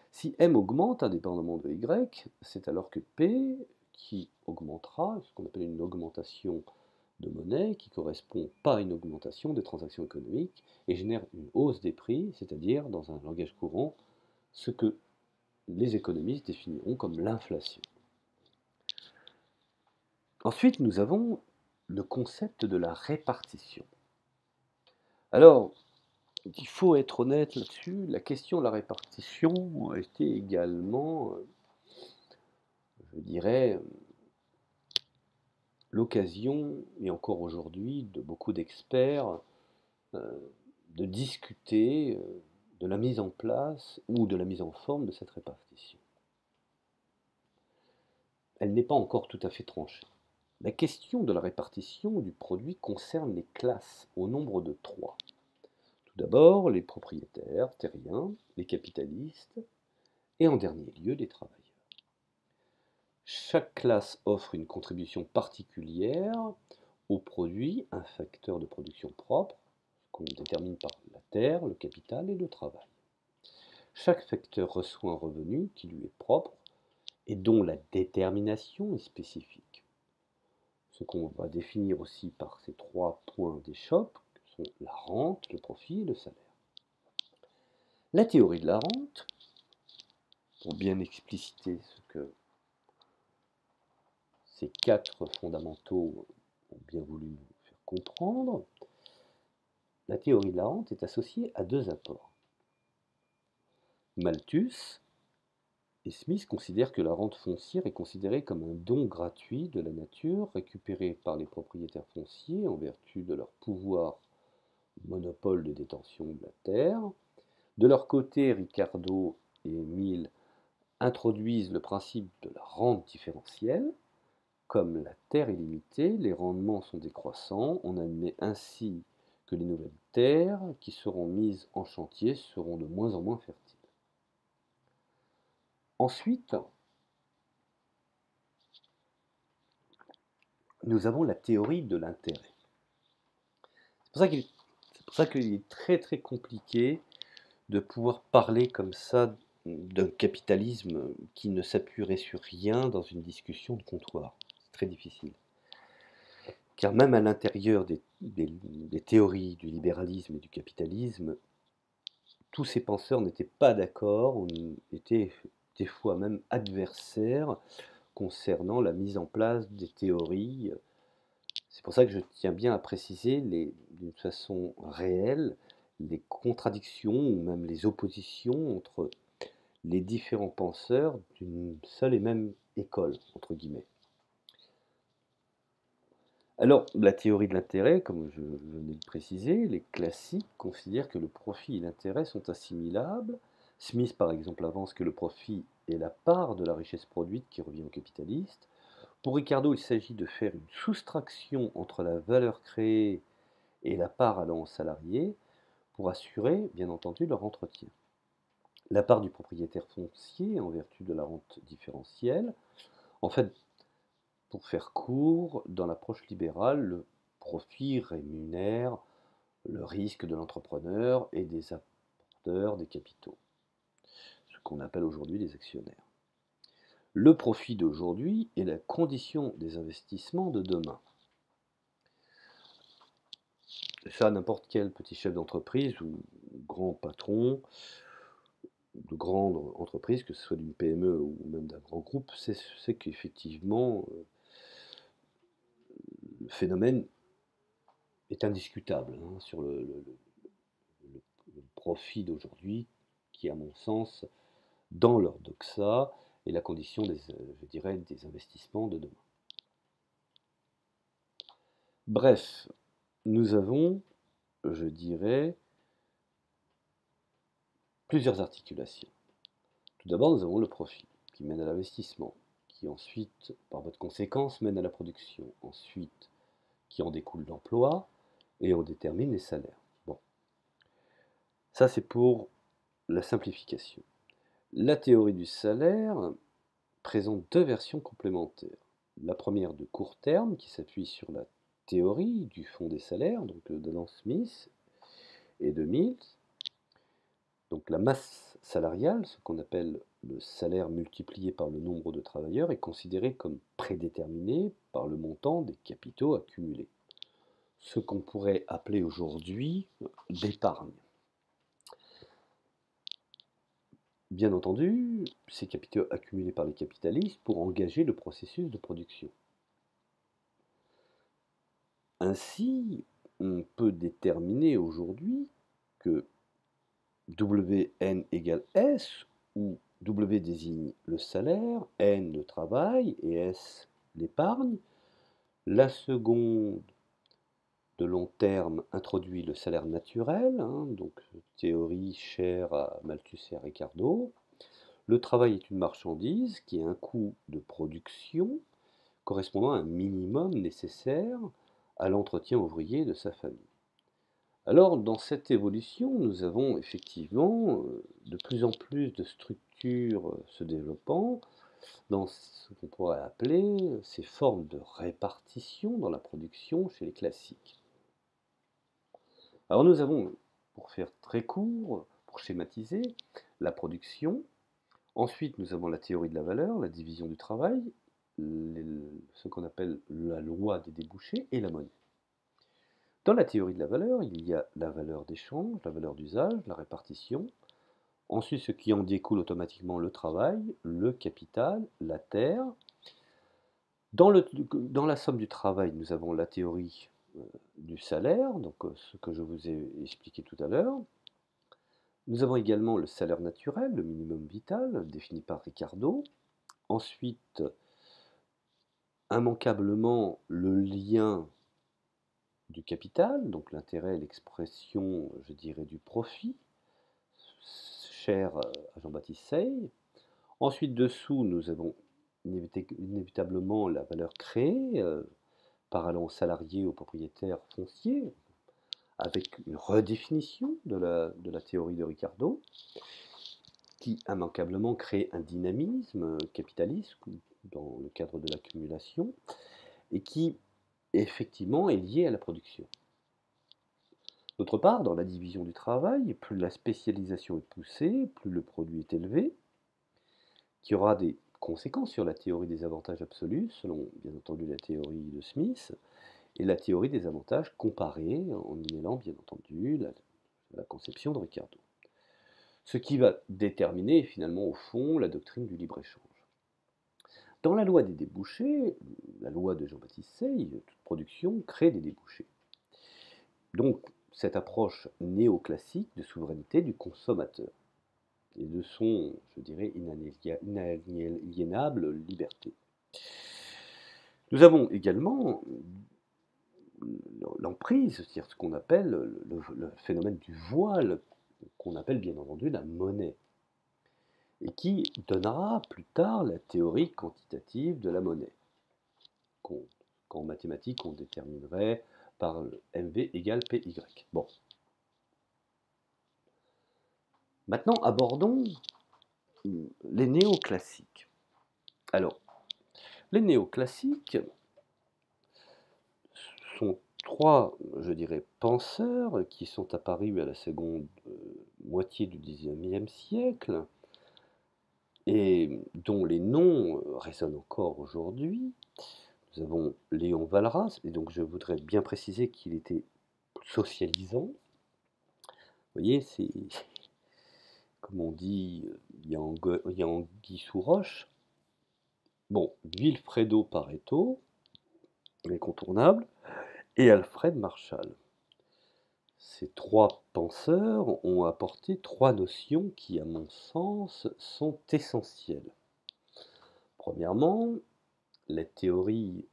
Si M augmente indépendamment de Y, c'est alors que P qui augmentera, ce qu'on appelle une augmentation de monnaie, qui ne correspond pas à une augmentation des transactions économiques et génère une hausse des prix, c'est-à-dire, dans un langage courant, ce que les économistes définiront comme l'inflation. Ensuite, nous avons le concept de la répartition. Alors, il faut être honnête là-dessus, la question de la répartition a été également, je dirais, l'occasion, et encore aujourd'hui, de beaucoup d'experts de discuter de la mise en place ou de la mise en forme de cette répartition. Elle n'est pas encore tout à fait tranchée. La question de la répartition du produit concerne les classes au nombre de 3. Tout d'abord, les propriétaires terriens, les capitalistes, et en dernier lieu, les travailleurs. Chaque classe offre une contribution particulière au produit, un facteur de production propre, qu'on détermine par la terre, le capital et le travail. Chaque facteur reçoit un revenu qui lui est propre et dont la détermination est spécifique. Ce qu'on va définir aussi par ces 3 points d'échoppe, que sont la rente, le profit et le salaire. La théorie de la rente, pour bien expliciter ce que ces 4 fondamentaux ont bien voulu nous faire comprendre, la théorie de la rente est associée à 2 apports. Malthus et Smith considèrent que la rente foncière est considérée comme un don gratuit de la nature récupéré par les propriétaires fonciers en vertu de leur pouvoir monopole de détention de la terre. De leur côté, Ricardo et Mill introduisent le principe de la rente différentielle, Comme la terre est limitée, les rendements sont décroissants. On admet ainsi que les nouvelles terres qui seront mises en chantier seront de moins en moins fertiles. Ensuite, nous avons la théorie de l'intérêt. C'est pour ça qu'il est très très compliqué de pouvoir parler comme ça d'un capitalisme qui ne s'appuierait sur rien dans une discussion de comptoir. C'est très difficile. Car même à l'intérieur des théories du libéralisme et du capitalisme, tous ces penseurs n'étaient pas d'accord, ou étaient des fois même adversaires concernant la mise en place des théories. C'est pour ça que je tiens bien à préciser d'une façon réelle les contradictions ou même les oppositions entre les différents penseurs d'une seule et même école, entre guillemets. Alors, la théorie de l'intérêt, comme je venais de préciser, les classiques considèrent que le profit et l'intérêt sont assimilables. Smith, par exemple, avance que le profit est la part de la richesse produite qui revient au capitaliste. Pour Ricardo, il s'agit de faire une soustraction entre la valeur créée et la part allant aux salariés pour assurer, bien entendu, leur entretien. La part du propriétaire foncier en vertu de la rente différentielle. En fait, pour faire court, dans l'approche libérale, le profit rémunère le risque de l'entrepreneur et des apporteurs des capitaux, ce qu'on appelle aujourd'hui les actionnaire. Le profit d'aujourd'hui est la condition des investissements de demain. Ça, n'importe quel petit chef d'entreprise ou grand patron de grande entreprise, que ce soit d'une PME ou même d'un grand groupe, c'est qu'effectivement, le phénomène est indiscutable sur le profit d'aujourd'hui, qui, à mon sens, dans leur doxa, est la condition je dirais, des investissements de demain. Bref, nous avons, je dirais, plusieurs articulations. Tout d'abord, nous avons le profit, qui mène à l'investissement, qui ensuite, par voie de conséquence, mène à la production, ensuite, qui en découle l'emploi, et on détermine les salaires. Bon, ça c'est pour la simplification. La théorie du salaire présente deux versions complémentaires. La première de court terme, qui s'appuie sur la théorie du fond des salaires, donc d'Adam Smith et de Mills. Donc la masse salariale, ce qu'on appelle le salaire multiplié par le nombre de travailleurs, est considérée comme prédéterminée par le montant des capitaux accumulés. Ce qu'on pourrait appeler aujourd'hui d'épargne. Bien entendu, ces capitaux accumulés par les capitalistes pour engager le processus de production. Ainsi, on peut déterminer aujourd'hui que Wn égale S, où W désigne le salaire, N le travail et S l'épargne. La seconde de long terme introduit le salaire naturel, donc théorie chère à Malthus et à Ricardo. Le travail est une marchandise qui a un coût de production correspondant à un minimum nécessaire à l'entretien ouvrier de sa famille. Alors, dans cette évolution, nous avons effectivement de plus en plus de structures se développant dans ce qu'on pourrait appeler ces formes de répartition dans la production chez les classiques. Alors nous avons, pour faire très court, pour schématiser, la production. Ensuite, nous avons la théorie de la valeur, la division du travail, ce qu'on appelle la loi des débouchés et la monnaie. Dans la théorie de la valeur, il y a la valeur d'échange, la valeur d'usage, la répartition. Ensuite, ce qui en découle automatiquement, le travail, le capital, la terre. Dans la somme du travail, nous avons la théorie du salaire, donc ce que je vous ai expliqué tout à l'heure. Nous avons également le salaire naturel, le minimum vital, défini par Ricardo. Ensuite, immanquablement, le lien du capital, donc l'intérêt, l'expression, je dirais, du profit, cher à Jean-Baptiste Say. Ensuite, dessous, nous avons inévitablement la valeur créée, parallant aux salariés, aux propriétaires fonciers, avec une redéfinition de la théorie de Ricardo, qui immanquablement crée un dynamisme capitaliste dans le cadre de l'accumulation, et qui effectivement est lié à la production. D'autre part, dans la division du travail, plus la spécialisation est poussée, plus le produit est élevé, qui aura des conséquences sur la théorie des avantages absolus, selon bien entendu la théorie de Smith, et la théorie des avantages comparés, en y mêlant bien entendu la conception de Ricardo. Ce qui va déterminer finalement au fond la doctrine du libre-échange. Dans la loi des débouchés, la loi de Jean-Baptiste Say, toute production crée des débouchés. Donc cette approche néoclassique de souveraineté du consommateur et de son, je dirais, inaliénable liberté. Nous avons également l'emprise, c'est-à-dire ce qu'on appelle le phénomène du voile, qu'on appelle bien entendu la monnaie, et qui donnera plus tard la théorie quantitative de la monnaie, qu'en mathématiques on déterminerait par le MV égale PY. Bon. Maintenant, abordons les néoclassiques. Alors, les néoclassiques sont trois, je dirais, penseurs qui sont apparus à la seconde moitié du XIXe siècle et dont les noms résonnent encore aujourd'hui. Nous avons Léon Walras, et donc je voudrais bien préciser qu'il était socialisant. Vous voyez, c'est, comme on dit, il y a anguille sous roche. Bon, Vilfredo Pareto, l'incontournable, et Alfred Marshall. Ces trois penseurs ont apporté trois notions qui, à mon sens, sont essentielles. Premièrement, la théorie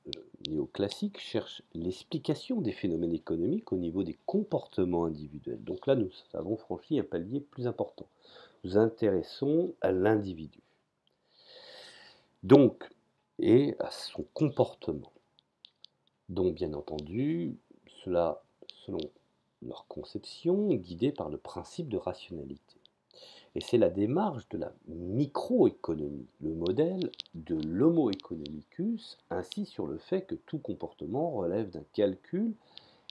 néoclassique cherche l'explication des phénomènes économiques au niveau des comportements individuels. Donc là, nous avons franchi un palier plus important. Nous intéressons à l'individu. Donc, et à son comportement. Donc, bien entendu, cela, selon leur conception, guidée par le principe de rationalité. Et c'est la démarche de la microéconomie, le modèle de l'homo economicus, ainsi sur le fait que tout comportement relève d'un calcul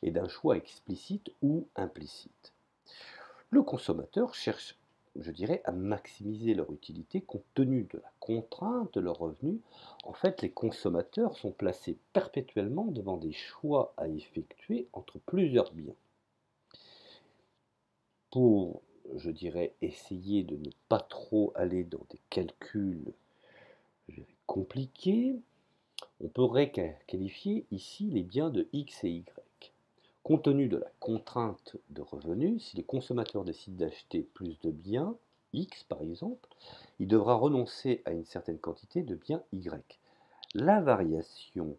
et d'un choix explicite ou implicite. Le consommateur cherche, je dirais, à maximiser leur utilité compte tenu de la contrainte de leurs revenus. En fait, les consommateurs sont placés perpétuellement devant des choix à effectuer entre plusieurs biens. Pour, je dirais, essayer de ne pas trop aller dans des calculs compliqués, on pourrait qualifier ici les biens de X et Y. Compte tenu de la contrainte de revenus, si les consommateurs décident d'acheter plus de biens, X par exemple, il devra renoncer à une certaine quantité de biens Y. La variation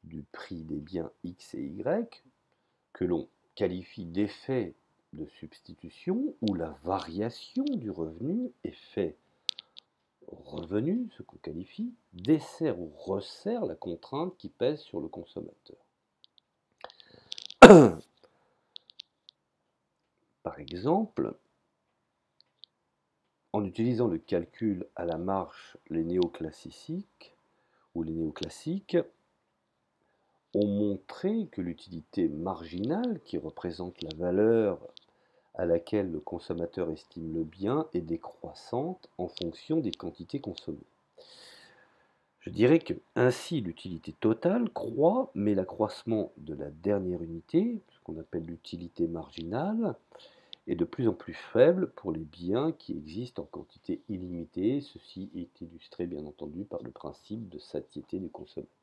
du prix des biens X et Y, que l'on qualifie d'effet de substitution, ou la variation du revenu, effet revenu, ce qu'on qualifie, dessert ou resserre la contrainte qui pèse sur le consommateur. Par exemple, en utilisant le calcul à la marche, les néoclassiques ont montré que l'utilité marginale, qui représente la valeur à laquelle le consommateur estime le bien, est décroissante en fonction des quantités consommées. Je dirais que ainsi l'utilité totale croît, mais l'accroissement de la dernière unité, ce qu'on appelle l'utilité marginale, est de plus en plus faible pour les biens qui existent en quantité illimitée. Ceci est illustré bien entendu par le principe de satiété du consommateur.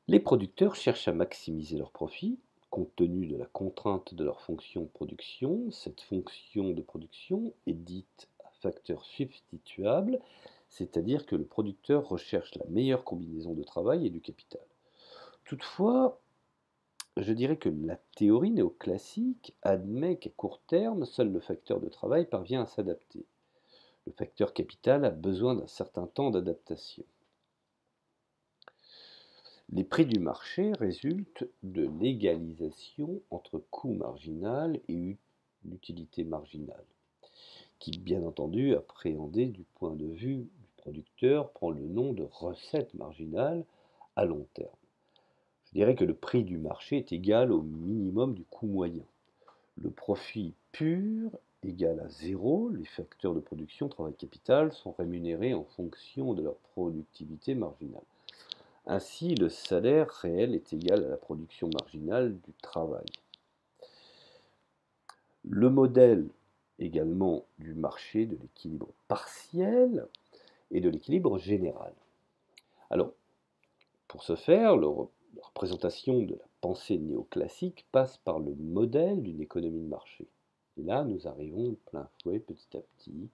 Les producteurs cherchent à maximiser leurs profits compte tenu de la contrainte de leur fonction de production. Cette fonction de production est dite facteur substituable, c'est-à-dire que le producteur recherche la meilleure combinaison de travail et du capital. Toutefois, je dirais que la théorie néoclassique admet qu'à court terme, seul le facteur de travail parvient à s'adapter. Le facteur capital a besoin d'un certain temps d'adaptation. Les prix du marché résultent de l'égalisation entre coût marginal et utilité marginale, qui, bien entendu, appréhendée du point de vue du producteur, prend le nom de recette marginale à long terme. Je dirais que le prix du marché est égal au minimum du coût moyen. Le profit pur égal à zéro. Les facteurs de production, travail, capital sont rémunérés en fonction de leur productivité marginale. Ainsi, le salaire réel est égal à la production marginale du travail. Le modèle également du marché de l'équilibre partiel et de l'équilibre général. Alors, pour ce faire, la représentation de la pensée néoclassique passe par le modèle d'une économie de marché. Et là, nous arrivons plein fouet, petit à petit,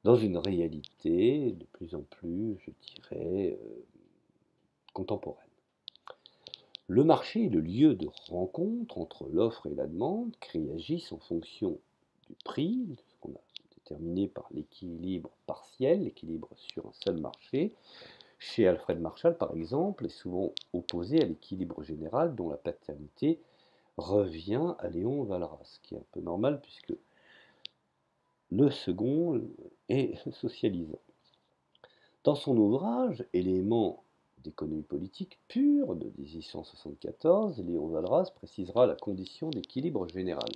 dans une réalité de plus en plus, je dirais, contemporaine. Le marché est le lieu de rencontre entre l'offre et la demande qui réagissent en fonction du prix, ce qu'on a déterminé par l'équilibre partiel, l'équilibre sur un seul marché. Chez Alfred Marshall, par exemple, est souvent opposé à l'équilibre général dont la paternité revient à Léon Walras, ce qui est un peu normal puisque le second est socialisant. Dans son ouvrage Éléments d'économie politique pure de 1874, Léon Walras précisera la condition d'équilibre général.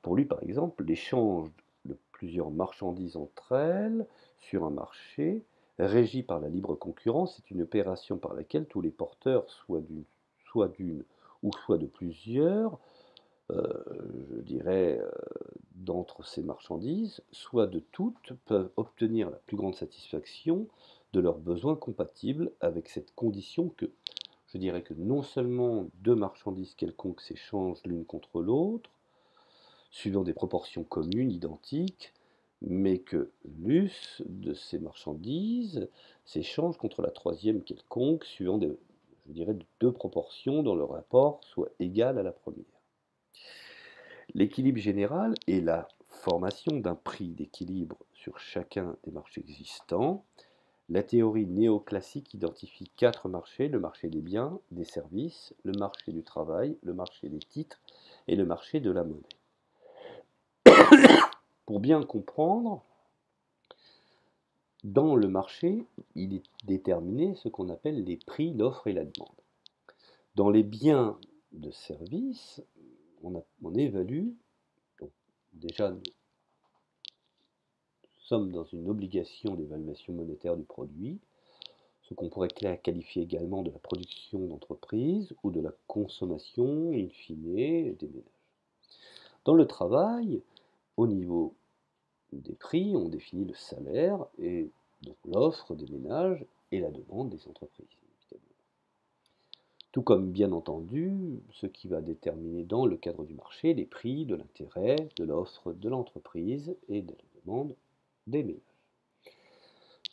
Pour lui, par exemple, l'échange de plusieurs marchandises entre elles sur un marché régi par la libre concurrence est une opération par laquelle tous les porteurs, soit d'une ou soit de plusieurs, je dirais, d'entre ces marchandises, soit de toutes, peuvent obtenir la plus grande satisfaction de leurs besoins compatibles avec cette condition que, je dirais que non seulement deux marchandises quelconques s'échangent l'une contre l'autre, suivant des proportions communes, identiques, mais que l'us de ces marchandises s'échange contre la troisième quelconque, suivant des, je dirais, deux proportions dont le rapport soit égal à la première. L'équilibre général est la formation d'un prix d'équilibre sur chacun des marchés existants. La théorie néoclassique identifie quatre marchés: le marché des biens, des services, le marché du travail, le marché des titres et le marché de la monnaie. Pour bien comprendre, dans le marché, il est déterminé ce qu'on appelle les prix, l'offre et la demande. Dans les biens de service, on évalue, donc déjà nous sommes dans une obligation d'évaluation monétaire du produit, ce qu'on pourrait qualifier également de la production d'entreprise ou de la consommation, in fine, des ménages. Dans le travail, au niveau des prix, on définit le salaire et donc l'offre des ménages et la demande des entreprises. Tout comme, bien entendu, ce qui va déterminer dans le cadre du marché les prix de l'intérêt, de l'offre de l'entreprise et de la demande des ménages.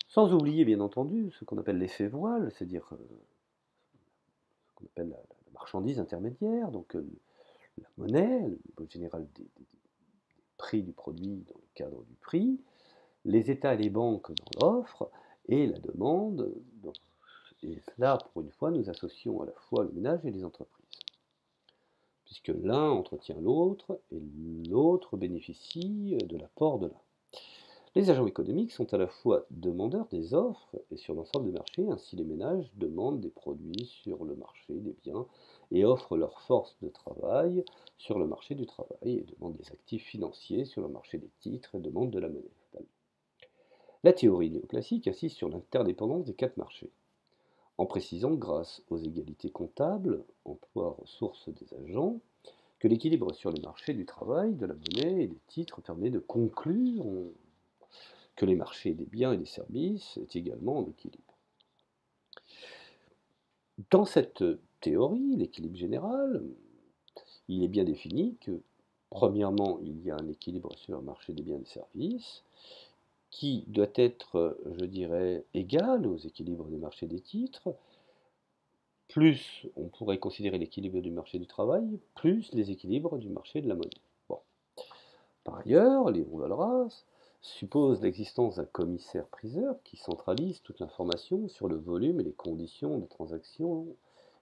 Sans oublier, bien entendu, ce qu'on appelle l'effet voile, c'est-à-dire ce qu'on appelle la marchandise intermédiaire, donc la monnaie, le niveau général des prix du produit dans le cadre du prix, les États et les banques dans l'offre, et la demande. Et là, pour une fois, nous associons à la fois le ménage et les entreprises, puisque l'un entretient l'autre et l'autre bénéficie de l'apport de l'un. Les agents économiques sont à la fois demandeurs des offres et sur l'ensemble des marchés. Ainsi, les ménages demandent des produits sur le marché des biens et offrent leur force de travail sur le marché du travail, et demandent des actifs financiers sur le marché des titres et demandent de la monnaie. La théorie néoclassique insiste sur l'interdépendance des quatre marchés, en précisant, grâce aux égalités comptables, emploi, ressources des agents, que l'équilibre sur les marchés du travail, de la monnaie et des titres permet de conclure que les marchés des biens et des services est également en équilibre. Dans cette théorie, l'équilibre général, il est bien défini que, premièrement, il y a un équilibre sur le marché des biens et des services, qui doit être, je dirais, égal aux équilibres des marchés des titres, plus on pourrait considérer l'équilibre du marché du travail, plus les équilibres du marché de la monnaie. Bon. Par ailleurs, Léon Walras suppose l'existence d'un commissaire-priseur qui centralise toute l'information sur le volume et les conditions de transaction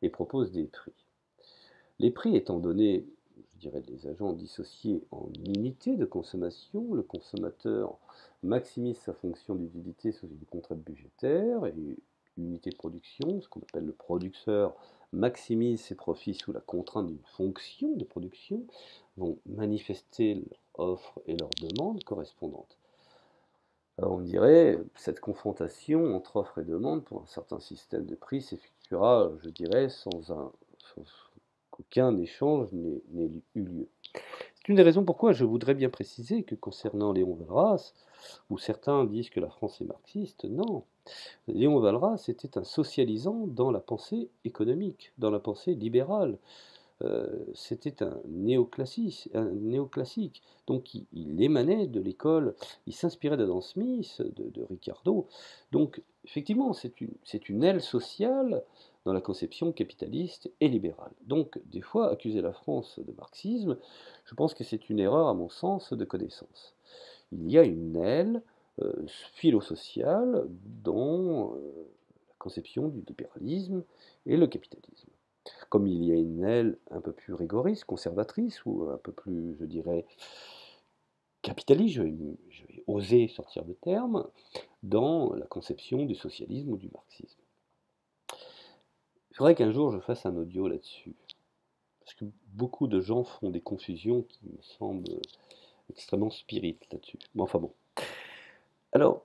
et propose des prix. Les prix étant donnés, je dirais, des agents dissociés en unités de consommation, le consommateur maximise sa fonction d'utilité sous une contrainte budgétaire et unité de production, ce qu'on appelle le producteur maximise ses profits sous la contrainte d'une fonction de production, vont manifester leur offre et leur demande correspondantes. Alors on me dirait, cette confrontation entre offre et demande pour un certain système de prix s'effectuera, je dirais, sans qu'aucun échange n'ait eu lieu. C'est une des raisons pourquoi je voudrais bien préciser que concernant Léon Walras, où certains disent que la France est marxiste, non. Léon Walras était un socialisant dans la pensée économique, dans la pensée libérale. C'était un néoclassique. Donc il émanait de l'école, il s'inspirait d'Adam Smith, de Ricardo. Donc effectivement, c'est une aile sociale dans la conception capitaliste et libérale. Donc des fois, accuser la France de marxisme, je pense que c'est une erreur, à mon sens, de connaissance. Il y a une aile philo-sociale dans la conception du libéralisme et le capitalisme. Comme il y a une aile un peu plus rigoriste, conservatrice, ou un peu plus, je dirais, capitaliste, je vais oser sortir de terme, dans la conception du socialisme ou du marxisme. Il faudrait qu'un jour je fasse un audio là-dessus, parce que beaucoup de gens font des confusions qui me semblent extrêmement spirites là-dessus. Mais enfin bon. Alors,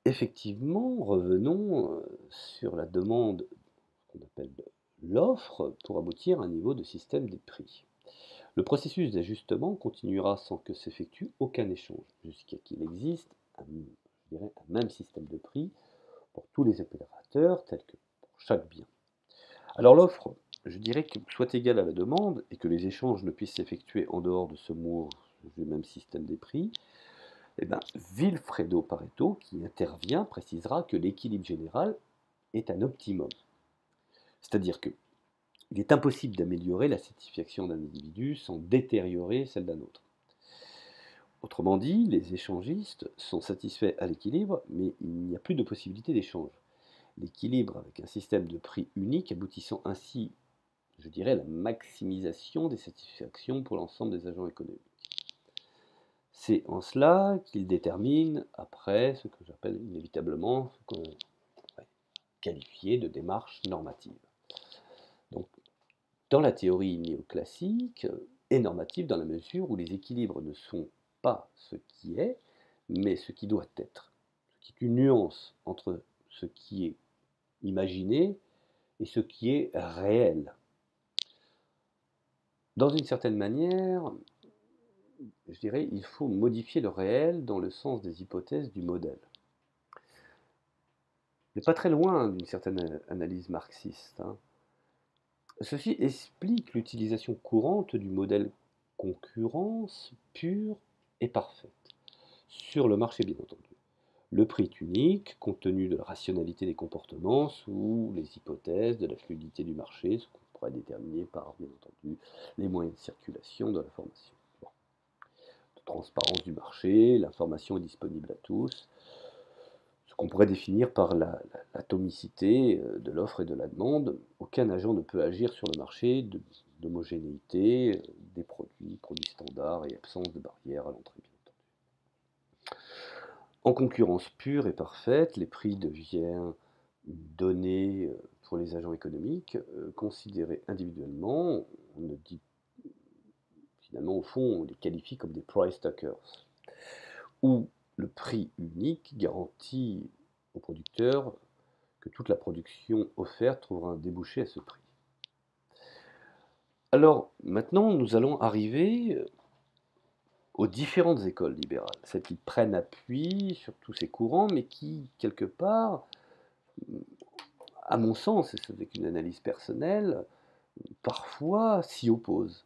effectivement, revenons sur la demande qu'on appelle l'offre pour aboutir à un niveau de système des prix. Le processus d'ajustement continuera sans que s'effectue aucun échange, jusqu'à qu'il existe je dirais, un même système de prix pour tous les opérateurs, tel que pour chaque bien. Alors l'offre, je dirais que soit égale à la demande et que les échanges ne puissent s'effectuer en dehors de ce même système des prix, eh bien, Vilfredo Pareto, qui intervient, précisera que l'équilibre général est un optimum. C'est-à-dire que il est impossible d'améliorer la satisfaction d'un individu sans détériorer celle d'un autre. Autrement dit, les échangistes sont satisfaits à l'équilibre, mais il n'y a plus de possibilité d'échange. L'équilibre avec un système de prix unique aboutissant ainsi, je dirais, à la maximisation des satisfactions pour l'ensemble des agents économiques. C'est en cela qu'il détermine après ce que j'appelle inévitablement ce qu'on va qualifier de démarche normative. Donc, dans la théorie néoclassique, est normative dans la mesure où les équilibres ne sont pas ce qui est, mais ce qui doit être. Ce qui est une nuance entre ce qui est imaginé et ce qui est réel. Dans une certaine manière, je dirais, il faut modifier le réel dans le sens des hypothèses du modèle. Mais pas très loin d'une certaine analyse marxiste. Ceci explique l'utilisation courante du modèle concurrence pure et parfaite, sur le marché bien entendu. Le prix est unique, compte tenu de la rationalité des comportements, sous les hypothèses de la fluidité du marché, ce qu'on pourrait déterminer par, bien entendu, les moyens de circulation de l'information. Bon. De transparence du marché, l'information est disponible à tous, ce qu'on pourrait définir par l'atomicité de l'offre et de la demande. Aucun agent ne peut agir sur le marché d'homogénéité des produits standards et absence de barrières à l'entrée, bien entendu. En concurrence pure et parfaite, les prix deviennent une donnée pour les agents économiques, considérés individuellement. On ne dit finalement, au fond, on les qualifie comme des price takers, où le prix unique garantit au producteur que toute la production offerte trouvera un débouché à ce prix. Alors maintenant, nous allons arriver aux différentes écoles libérales, celles qui prennent appui sur tous ces courants, mais qui, quelque part, à mon sens, et ce n'est qu'une analyse personnelle, parfois s'y opposent.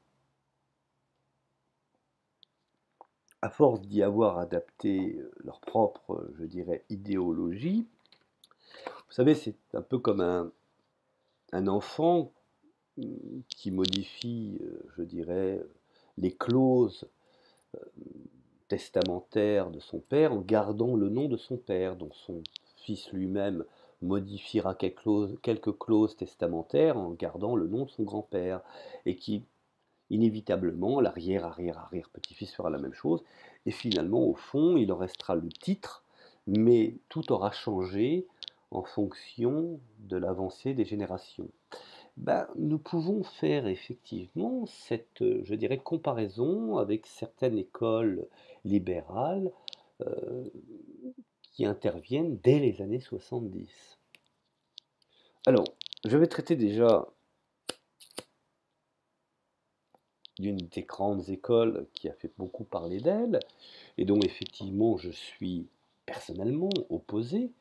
À force d'y avoir adapté leur propre, je dirais, idéologie, vous savez, c'est un peu comme un enfant qui modifie, je dirais, les clauses testamentaire de son père en gardant le nom de son père, dont son fils lui-même modifiera quelques clauses testamentaires en gardant le nom de son grand-père, et qui, inévitablement, l'arrière-arrière-arrière-petit-fils fera la même chose, et finalement, au fond, il en restera le titre, mais tout aura changé en fonction de l'avancée des générations. Ben, nous pouvons faire effectivement cette, je dirais, comparaison avec certaines écoles libérales euh, qui interviennent dès les années 70. Alors, je vais traiter déjà d'une des grandes écoles qui a fait beaucoup parler d'elle, et dont effectivement je suis personnellement opposé,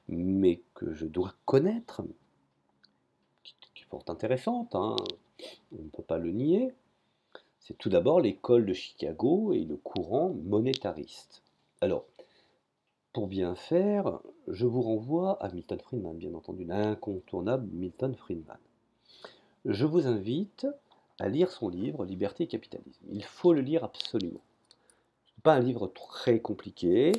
mais que je dois connaître, qui est fort intéressante, hein, on ne peut pas le nier. C'est tout d'abord l'école de Chicago et le courant monétariste. Alors, pour bien faire, je vous renvoie à Milton Friedman, bien entendu, l'incontournable Milton Friedman. Je vous invite à lire son livre Liberté et capitalisme. Il faut le lire absolument. Ce n'est pas un livre très compliqué,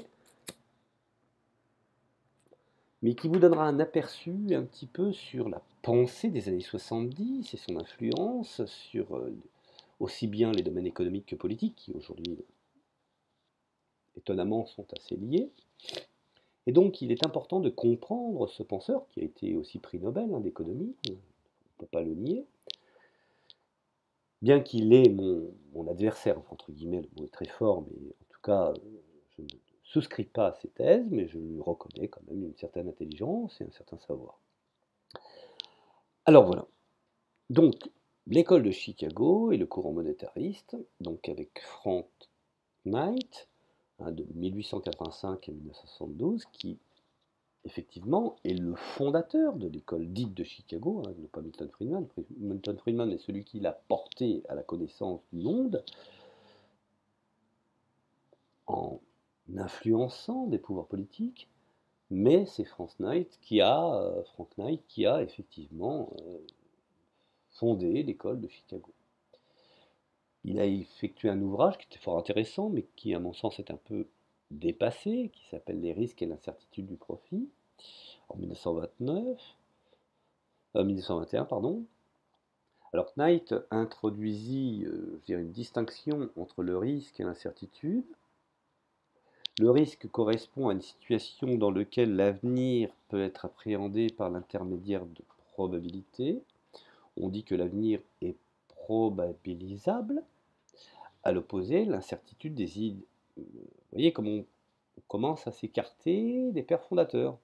mais qui vous donnera un aperçu un petit peu sur la pensée des années 70 et son influence sur aussi bien les domaines économiques que politiques, qui aujourd'hui, étonnamment, sont assez liés. Et donc, il est important de comprendre ce penseur, qui a été aussi prix Nobel d'économie, on ne peut pas le nier, bien qu'il est mon adversaire, entre guillemets, le mot est très fort, mais en tout cas, je ne souscris pas à ses thèses, mais je lui reconnais quand même une certaine intelligence et un certain savoir. Alors voilà, donc l'école de Chicago et le courant monétariste, donc avec Frank Knight, de 1885 à 1972, qui effectivement est le fondateur de l'école dite de Chicago, non pas Milton Friedman. Milton Friedman est celui qui l'a porté à la connaissance du monde en influençant des pouvoirs politiques, mais c'est Frank Knight qui a effectivement fondé l'école de Chicago. Il a effectué un ouvrage qui était fort intéressant, mais qui, à mon sens, est un peu dépassé, qui s'appelle Les risques et l'incertitude du profit, en 1921, pardon. Alors Knight introduisit, je dirais, une distinction entre le risque et l'incertitude. Le risque correspond à une situation dans laquelle l'avenir peut être appréhendé par l'intermédiaire de probabilités. On dit que l'avenir est probabilisable. À l'opposé, l'incertitude désigne, vous voyez, comme on commence à s'écarter des pères fondateurs.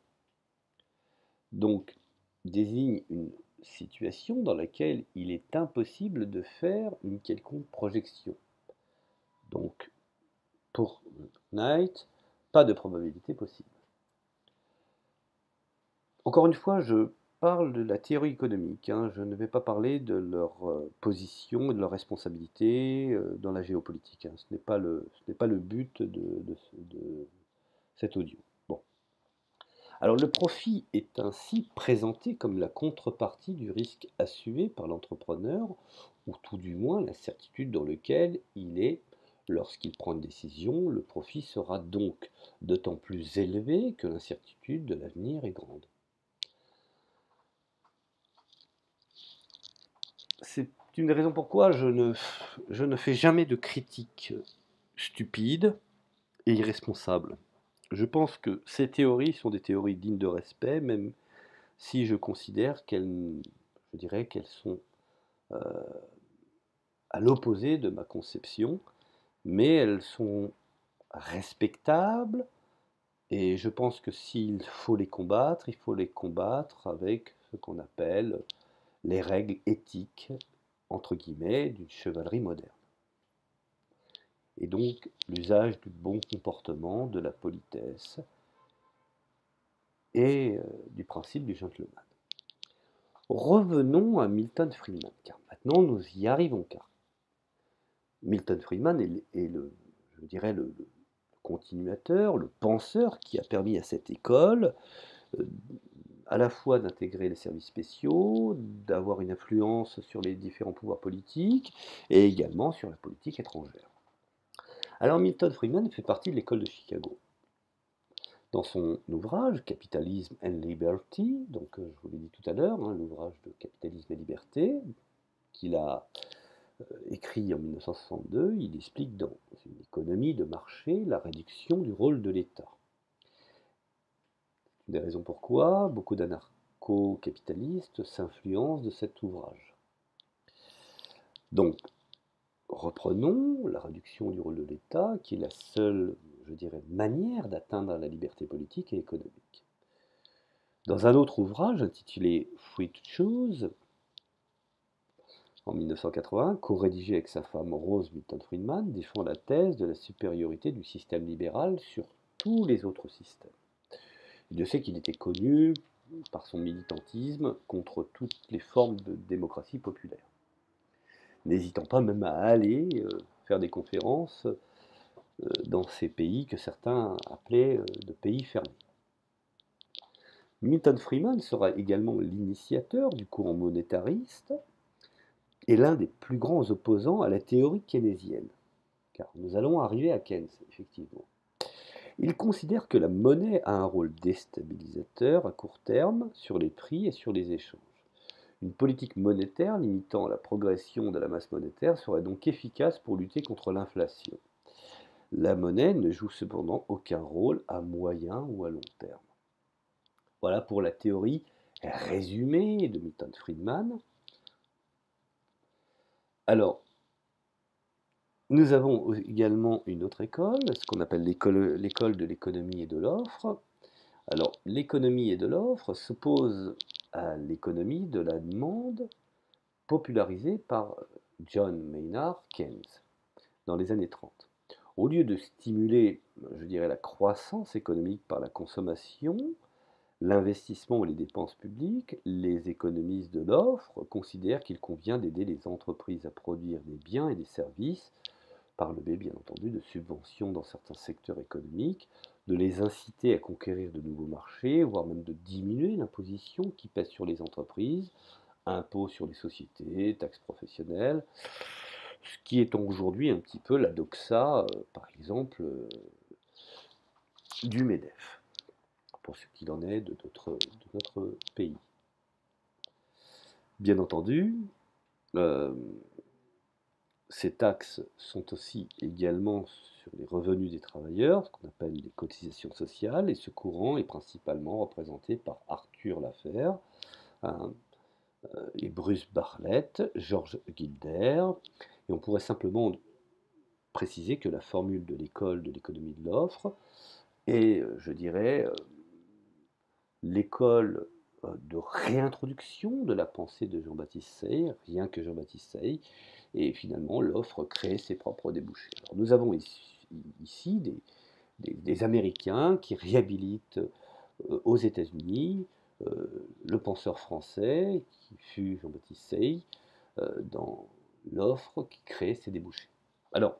Donc, désigne une situation dans laquelle il est impossible de faire une quelconque projection. Donc, pour Knight, pas de probabilité possible. Encore une fois, je parle de la théorie économique, hein, je ne vais pas parler de leur position et de leur responsabilité dans la géopolitique. Hein. Ce n'est pas le but de cet audio. Bon. Alors le profit est ainsi présenté comme la contrepartie du risque assumé par l'entrepreneur, ou tout du moins la certitude dans laquelle il est lorsqu'il prend une décision. Le profit sera donc d'autant plus élevé que l'incertitude de l'avenir est grande. C'est une des raisons pourquoi je ne fais jamais de critiques stupides et irresponsables. Je pense que ces théories sont des théories dignes de respect, même si je considère qu'elles, je dirais qu'elles sont à l'opposé de ma conception, mais elles sont respectables, et je pense que s'il faut les combattre, il faut les combattre avec ce qu'on appelle les règles éthiques, entre guillemets, d'une chevalerie moderne. Et donc l'usage du bon comportement, de la politesse et du principe du gentleman. Revenons à Milton Friedman, car maintenant nous y arrivons, car Milton Friedman est je dirais le continuateur, le penseur qui a permis à cette école à la fois d'intégrer les services spéciaux, d'avoir une influence sur les différents pouvoirs politiques et également sur la politique étrangère. Alors Milton Friedman fait partie de l'école de Chicago. Dans son ouvrage Capitalism and Liberty, donc je vous l'ai dit tout à l'heure, hein, l'ouvrage de Capitalisme et Liberté, qu'il a écrit en 1962, il explique dans une économie de marché la réduction du rôle de l'État. Une des raisons pourquoi beaucoup d'anarcho-capitalistes s'influencent de cet ouvrage. Donc, reprenons la réduction du rôle de l'État, qui est la seule, je dirais, manière d'atteindre la liberté politique et économique. Dans un autre ouvrage intitulé Free to Choose, en 1980, co-rédigé avec sa femme Rose Milton Friedman, défend la thèse de la supériorité du système libéral sur tous les autres systèmes. Dieu sait qu'il était connu par son militantisme contre toutes les formes de démocratie populaire, n'hésitant pas même à aller faire des conférences dans ces pays que certains appelaient de pays fermés. Milton Friedman sera également l'initiateur du courant monétariste et l'un des plus grands opposants à la théorie keynésienne, car nous allons arriver à Keynes, effectivement. Il considère que la monnaie a un rôle déstabilisateur à court terme sur les prix et sur les échanges. Une politique monétaire limitant la progression de la masse monétaire serait donc efficace pour lutter contre l'inflation. La monnaie ne joue cependant aucun rôle à moyen ou à long terme. Voilà pour la théorie résumée de Milton Friedman. Alors, nous avons également une autre école, ce qu'on appelle l'école de l'économie et de l'offre. Alors, l'économie et de l'offre s'oppose à l'économie de la demande popularisée par John Maynard Keynes dans les années 30. Au lieu de stimuler, je dirais, la croissance économique par la consommation, l'investissement ou les dépenses publiques, les économistes de l'offre considèrent qu'il convient d'aider les entreprises à produire des biens et des services par le biais, bien entendu, de subventions dans certains secteurs économiques, de les inciter à conquérir de nouveaux marchés, voire même de diminuer l'imposition qui pèse sur les entreprises, impôts sur les sociétés, taxes professionnelles, ce qui est aujourd'hui un petit peu la doxa, par exemple, du MEDEF, pour ce qu'il en est de notre pays. Bien entendu, ces taxes sont aussi également sur les revenus des travailleurs, ce qu'on appelle les cotisations sociales, et ce courant est principalement représenté par Arthur Laffer, et Bruce Bartlett, George Gilder, et on pourrait simplement préciser que la formule de l'école de l'économie de l'offre est, je dirais, l'école de réintroduction de la pensée de Jean-Baptiste Say, rien que Jean-Baptiste Say, et finalement l'offre crée ses propres débouchés. Alors, nous avons ici des Américains qui réhabilitent aux États-Unis le penseur français qui fut Jean-Baptiste Say dans l'offre qui crée ses débouchés. Alors,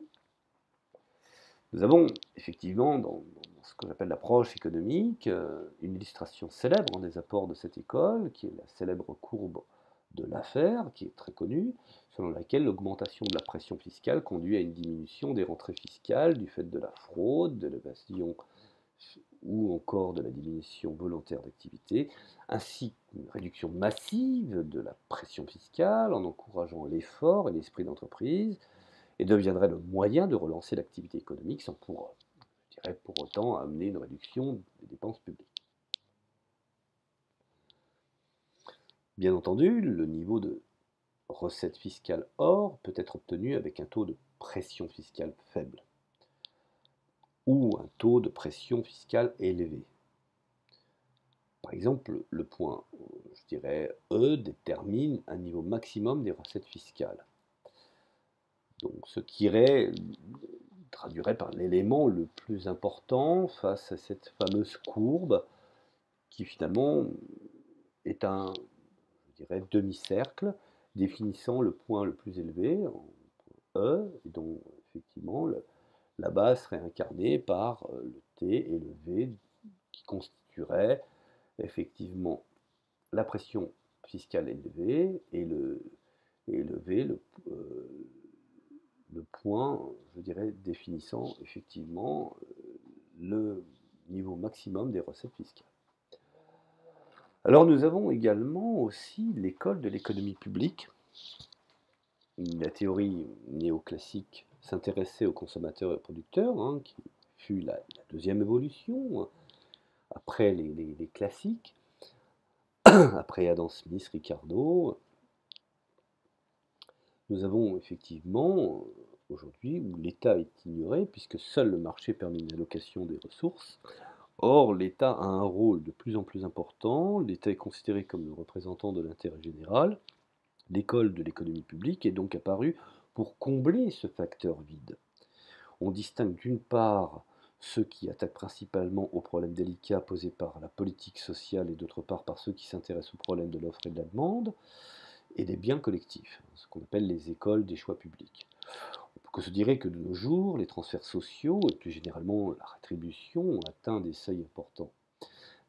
nous avons effectivement dans ce que j'appelle l'approche économique une illustration célèbre des apports de cette école, qui est la célèbre courbe de Laffer, qui est très connue, selon laquelle l'augmentation de la pression fiscale conduit à une diminution des rentrées fiscales du fait de la fraude, de l'évasion ou encore de la diminution volontaire d'activité, ainsi qu'une réduction massive de la pression fiscale en encourageant l'effort et l'esprit d'entreprise, et deviendrait le moyen de relancer l'activité économique sans pour autant amener une réduction des dépenses publiques. Bien entendu, le niveau de recette fiscale hors peut être obtenu avec un taux de pression fiscale faible ou un taux de pression fiscale élevé. Par exemple, le point, je dirais, E détermine un niveau maximum des recettes fiscales. Donc, ce qui traduirait par l'élément le plus important face à cette fameuse courbe qui finalement est un, je dirais, demi-cercle définissant le point le plus élevé, en E, et dont effectivement la base serait incarnée par le T et le V qui constitueraient effectivement la pression fiscale élevée et le V, le point, je dirais, définissant effectivement le niveau maximum des recettes fiscales. Alors nous avons également aussi l'école de l'économie publique. La théorie néoclassique s'intéressait aux consommateurs et aux producteurs, hein, qui fut la deuxième évolution, après les classiques, après Adam Smith, Ricardo. Nous avons effectivement aujourd'hui où l'État est ignoré, puisque seul le marché permet une allocation des ressources. Or, l'État a un rôle de plus en plus important, l'État est considéré comme le représentant de l'intérêt général. L'école de l'économie publique est donc apparue pour combler ce facteur vide. On distingue d'une part ceux qui attaquent principalement aux problèmes délicats posés par la politique sociale et d'autre part par ceux qui s'intéressent aux problèmes de l'offre et de la demande et des biens collectifs, ce qu'on appelle les écoles des choix publics. On peut se dire que de nos jours, les transferts sociaux et plus généralement la rétribution ont atteint des seuils importants.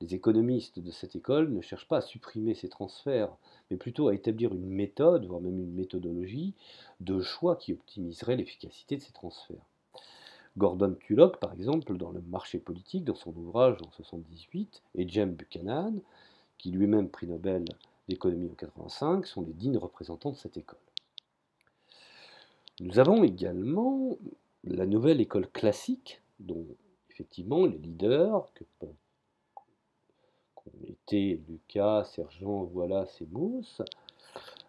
Les économistes de cette école ne cherchent pas à supprimer ces transferts, mais plutôt à établir une méthode, voire même une méthodologie, de choix qui optimiserait l'efficacité de ces transferts. Gordon Tullock, par exemple, dans Le marché politique, dans son ouvrage en 1978, et James Buchanan, qui lui-même prix Nobel d'économie en 1985, sont les dignes représentants de cette école. Nous avons également la nouvelle école classique, dont effectivement les leaders, qu'ont été Lucas, Sergent, Wallace et Mauss,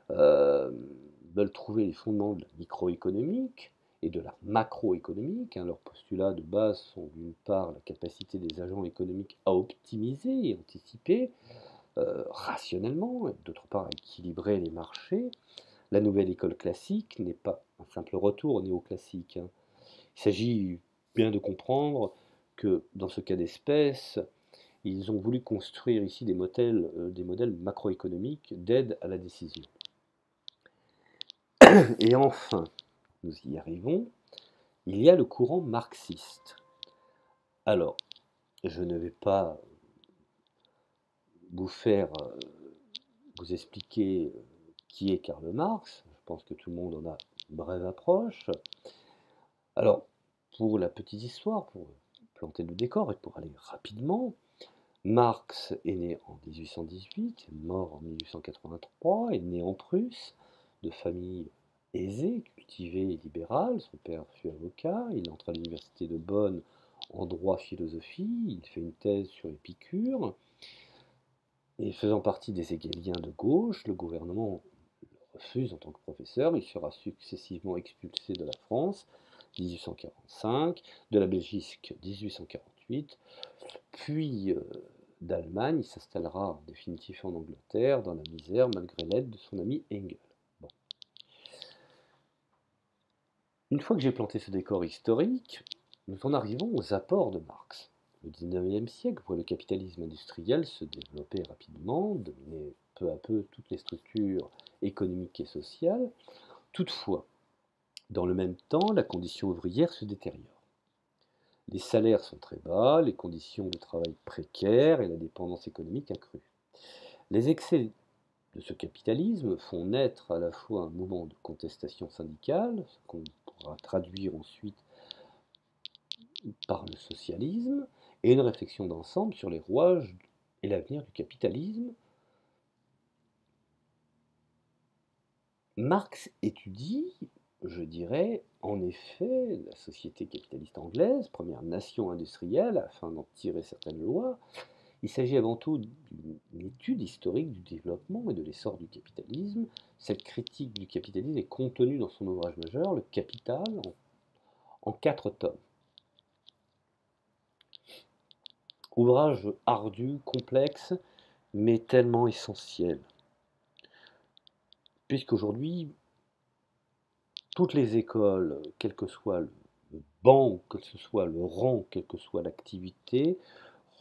veulent trouver les fondements de la microéconomique et de la macroéconomique. Leurs postulats de base sont d'une part la capacité des agents économiques à optimiser et anticiper rationnellement, et d'autre part à équilibrer les marchés. La nouvelle école classique n'est pas un simple retour au néoclassique. Il s'agit bien de comprendre que dans ce cas d'espèce, ils ont voulu construire ici des modèles macroéconomiques d'aide à la décision. Et enfin, nous y arrivons, il y a le courant marxiste. Alors, je ne vais pas vous expliquer qui est Karl Marx, je pense que tout le monde en a une brève approche. Alors, pour la petite histoire, pour planter le décor et pour aller rapidement, Marx est né en 1818, mort en 1883, est né en Prusse, de famille aisée, cultivée et libérale. Son père fut avocat, il entre à l'université de Bonn en droit-philosophie, il fait une thèse sur Épicure, et faisant partie des hégéliens de gauche, le gouvernement le refuse en tant que professeur, il sera successivement expulsé de la France, 1845, de la Belgique, 1848, puis d'Allemagne, il s'installera en définitive en Angleterre, dans la misère, malgré l'aide de son ami Engels. Bon. Une fois que j'ai planté ce décor historique, nous en arrivons aux apports de Marx. Le XIXe siècle voit le capitalisme industriel se développer rapidement, dominer peu à peu toutes les structures économiques et sociales. Toutefois, dans le même temps, la condition ouvrière se détériore. Les salaires sont très bas, les conditions de travail précaires et la dépendance économique accrue. Les excès de ce capitalisme font naître à la fois un mouvement de contestation syndicale, ce qu'on pourra traduire ensuite par le socialisme, et une réflexion d'ensemble sur les rouages et l'avenir du capitalisme. Marx étudie, je dirais, en effet, la société capitaliste anglaise, première nation industrielle, afin d'en tirer certaines lois. Il s'agit avant tout d'une étude historique du développement et de l'essor du capitalisme. Cette critique du capitalisme est contenue dans son ouvrage majeur, Le Capital, en 4 tomes. Ouvrage ardu, complexe, mais tellement essentiel. Puisqu'aujourd'hui, toutes les écoles, quel que soit le banc, quel que soit le rang, quelle que soit l'activité,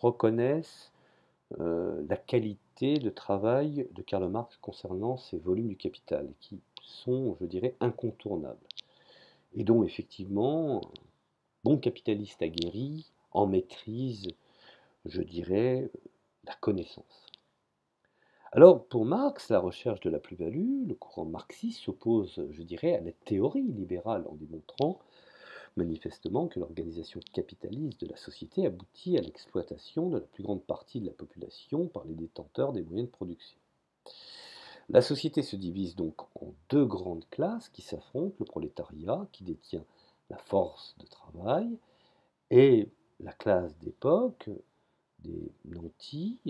reconnaissent la qualité de travail de Karl Marx concernant ces volumes du capital, qui sont, je dirais, incontournables, et dont effectivement, un bon capitaliste aguerri en maîtrise, je dirais, la connaissance. Alors, pour Marx, la recherche de la plus-value, le courant marxiste s'oppose, je dirais, à la théorie libérale en démontrant manifestement que l'organisation capitaliste de la société aboutit à l'exploitation de la plus grande partie de la population par les détenteurs des moyens de production. La société se divise donc en deux grandes classes qui s'affrontent, le prolétariat qui détient la force de travail et la classe d'époque des nantis,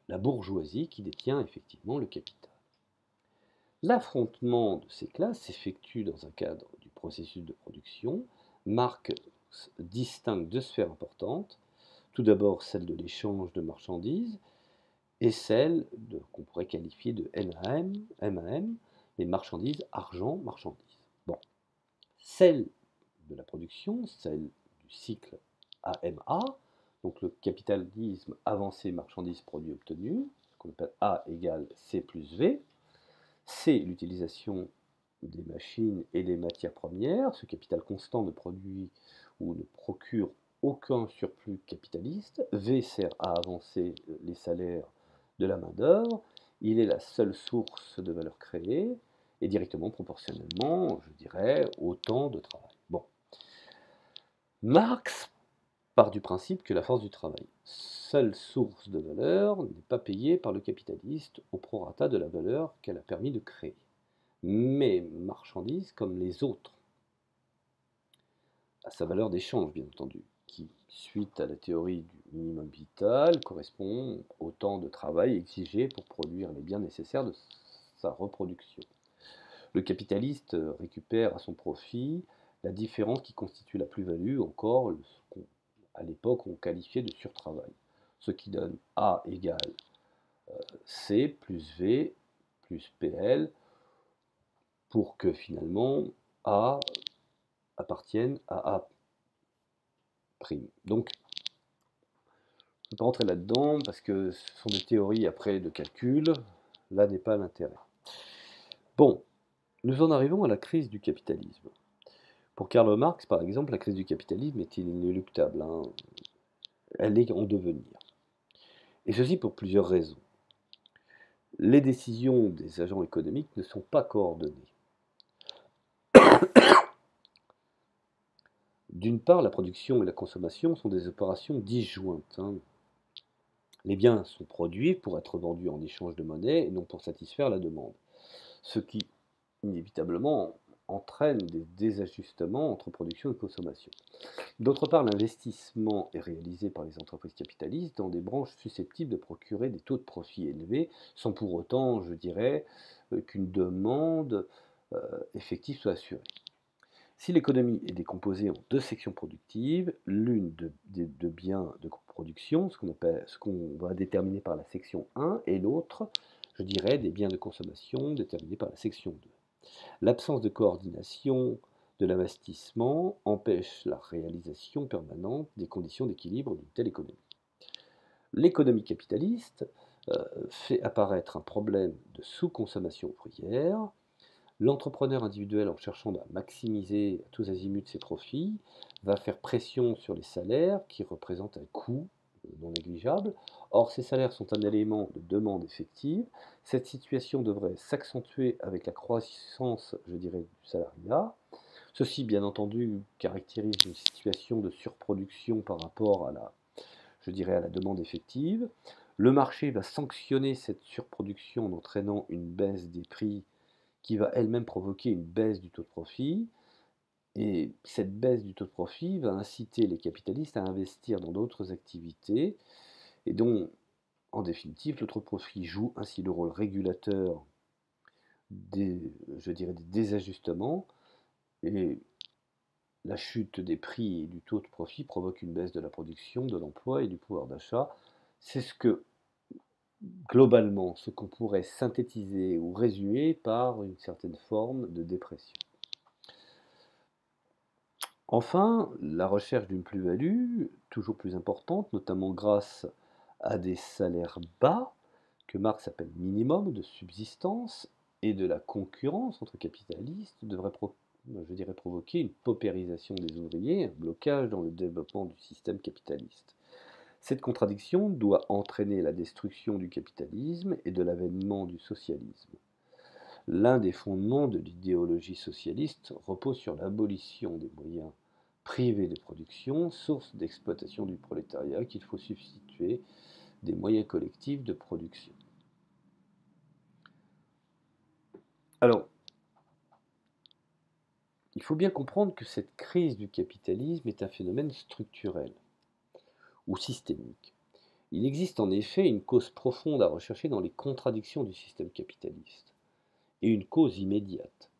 la bourgeoisie qui détient effectivement le capital. L'affrontement de ces classes s'effectue dans un cadre du processus de production. Marx distingue deux sphères importantes. Tout d'abord celle de l'échange de marchandises et celle qu'on pourrait qualifier de MAM, les marchandises, argent, marchandises. Bon, celle de la production, celle du cycle AMA, donc le capitalisme avancé marchandises produits obtenus, qu'on appelle A égale C plus V, c'est l'utilisation des machines et des matières premières. Ce capital constant ne produit ou ne procure aucun surplus capitaliste. V sert à avancer les salaires de la main-d'œuvre. Il est la seule source de valeur créée et directement proportionnellement, je dirais, au temps de travail. Bon. Marx part du principe que la force du travail, seule source de valeur, n'est pas payée par le capitaliste au prorata de la valeur qu'elle a permis de créer, mais marchandise comme les autres, à sa valeur d'échange bien entendu, qui, suite à la théorie du minimum vital, correspond au temps de travail exigé pour produire les biens nécessaires de sa reproduction. Le capitaliste récupère à son profit la différence qui constitue la plus-value, encore ce qu'on, à l'époque, on qualifiait de surtravail, ce qui donne A égale C plus V plus PL, pour que finalement A appartienne à A'. Donc, je ne vais pas rentrer là-dedans parce que ce sont des théories après de calcul. Là n'est pas l'intérêt. Bon, nous en arrivons à la crise du capitalisme. Pour Karl Marx, par exemple, la crise du capitalisme est inéluctable. Elle est en devenir. Et ceci pour plusieurs raisons. Les décisions des agents économiques ne sont pas coordonnées. D'une part, la production et la consommation sont des opérations disjointes. Les biens sont produits pour être vendus en échange de monnaie et non pour satisfaire la demande. Ce qui, inévitablement, entraîne des désajustements entre production et consommation. D'autre part, l'investissement est réalisé par les entreprises capitalistes dans des branches susceptibles de procurer des taux de profit élevés, sans pour autant, je dirais, qu'une demande effective soit assurée. Si l'économie est décomposée en deux sections productives, l'une de biens de production, ce qu'on va déterminer par la section 1, et l'autre, je dirais, des biens de consommation déterminés par la section 2. L'absence de coordination de l'investissement empêche la réalisation permanente des conditions d'équilibre d'une telle économie. L'économie capitaliste fait apparaître un problème de sous-consommation ouvrière. L'entrepreneur individuel, en cherchant à maximiser à tous azimuts ses profits, va faire pression sur les salaires qui représentent un coût non négligeable. Or, ces salaires sont un élément de demande effective. Cette situation devrait s'accentuer avec la croissance, je dirais, du salariat. Ceci, bien entendu, caractérise une situation de surproduction par rapport à je dirais, à la demande effective. Le marché va sanctionner cette surproduction en entraînant une baisse des prix qui va elle-même provoquer une baisse du taux de profit. Et cette baisse du taux de profit va inciter les capitalistes à investir dans d'autres activités et dont, en définitive, le taux de profit joue ainsi le rôle régulateur je dirais, des désajustements, et la chute des prix et du taux de profit provoque une baisse de la production, de l'emploi et du pouvoir d'achat. C'est globalement, ce qu'on pourrait synthétiser ou résumer par une certaine forme de dépression. Enfin, la recherche d'une plus-value, toujours plus importante, notamment grâce à des salaires bas, que Marx appelle minimum de subsistance, et de la concurrence entre capitalistes, devrait provoquer une paupérisation des ouvriers, un blocage dans le développement du système capitaliste. Cette contradiction doit entraîner la destruction du capitalisme et de l'avènement du socialisme. L'un des fondements de l'idéologie socialiste repose sur l'abolition des moyens privés de production, source d'exploitation du prolétariat, qu'il faut substituer des moyens collectifs de production. Alors, il faut bien comprendre que cette crise du capitalisme est un phénomène structurel ou systémique. Il existe en effet une cause profonde à rechercher dans les contradictions du système capitaliste, et une cause immédiate.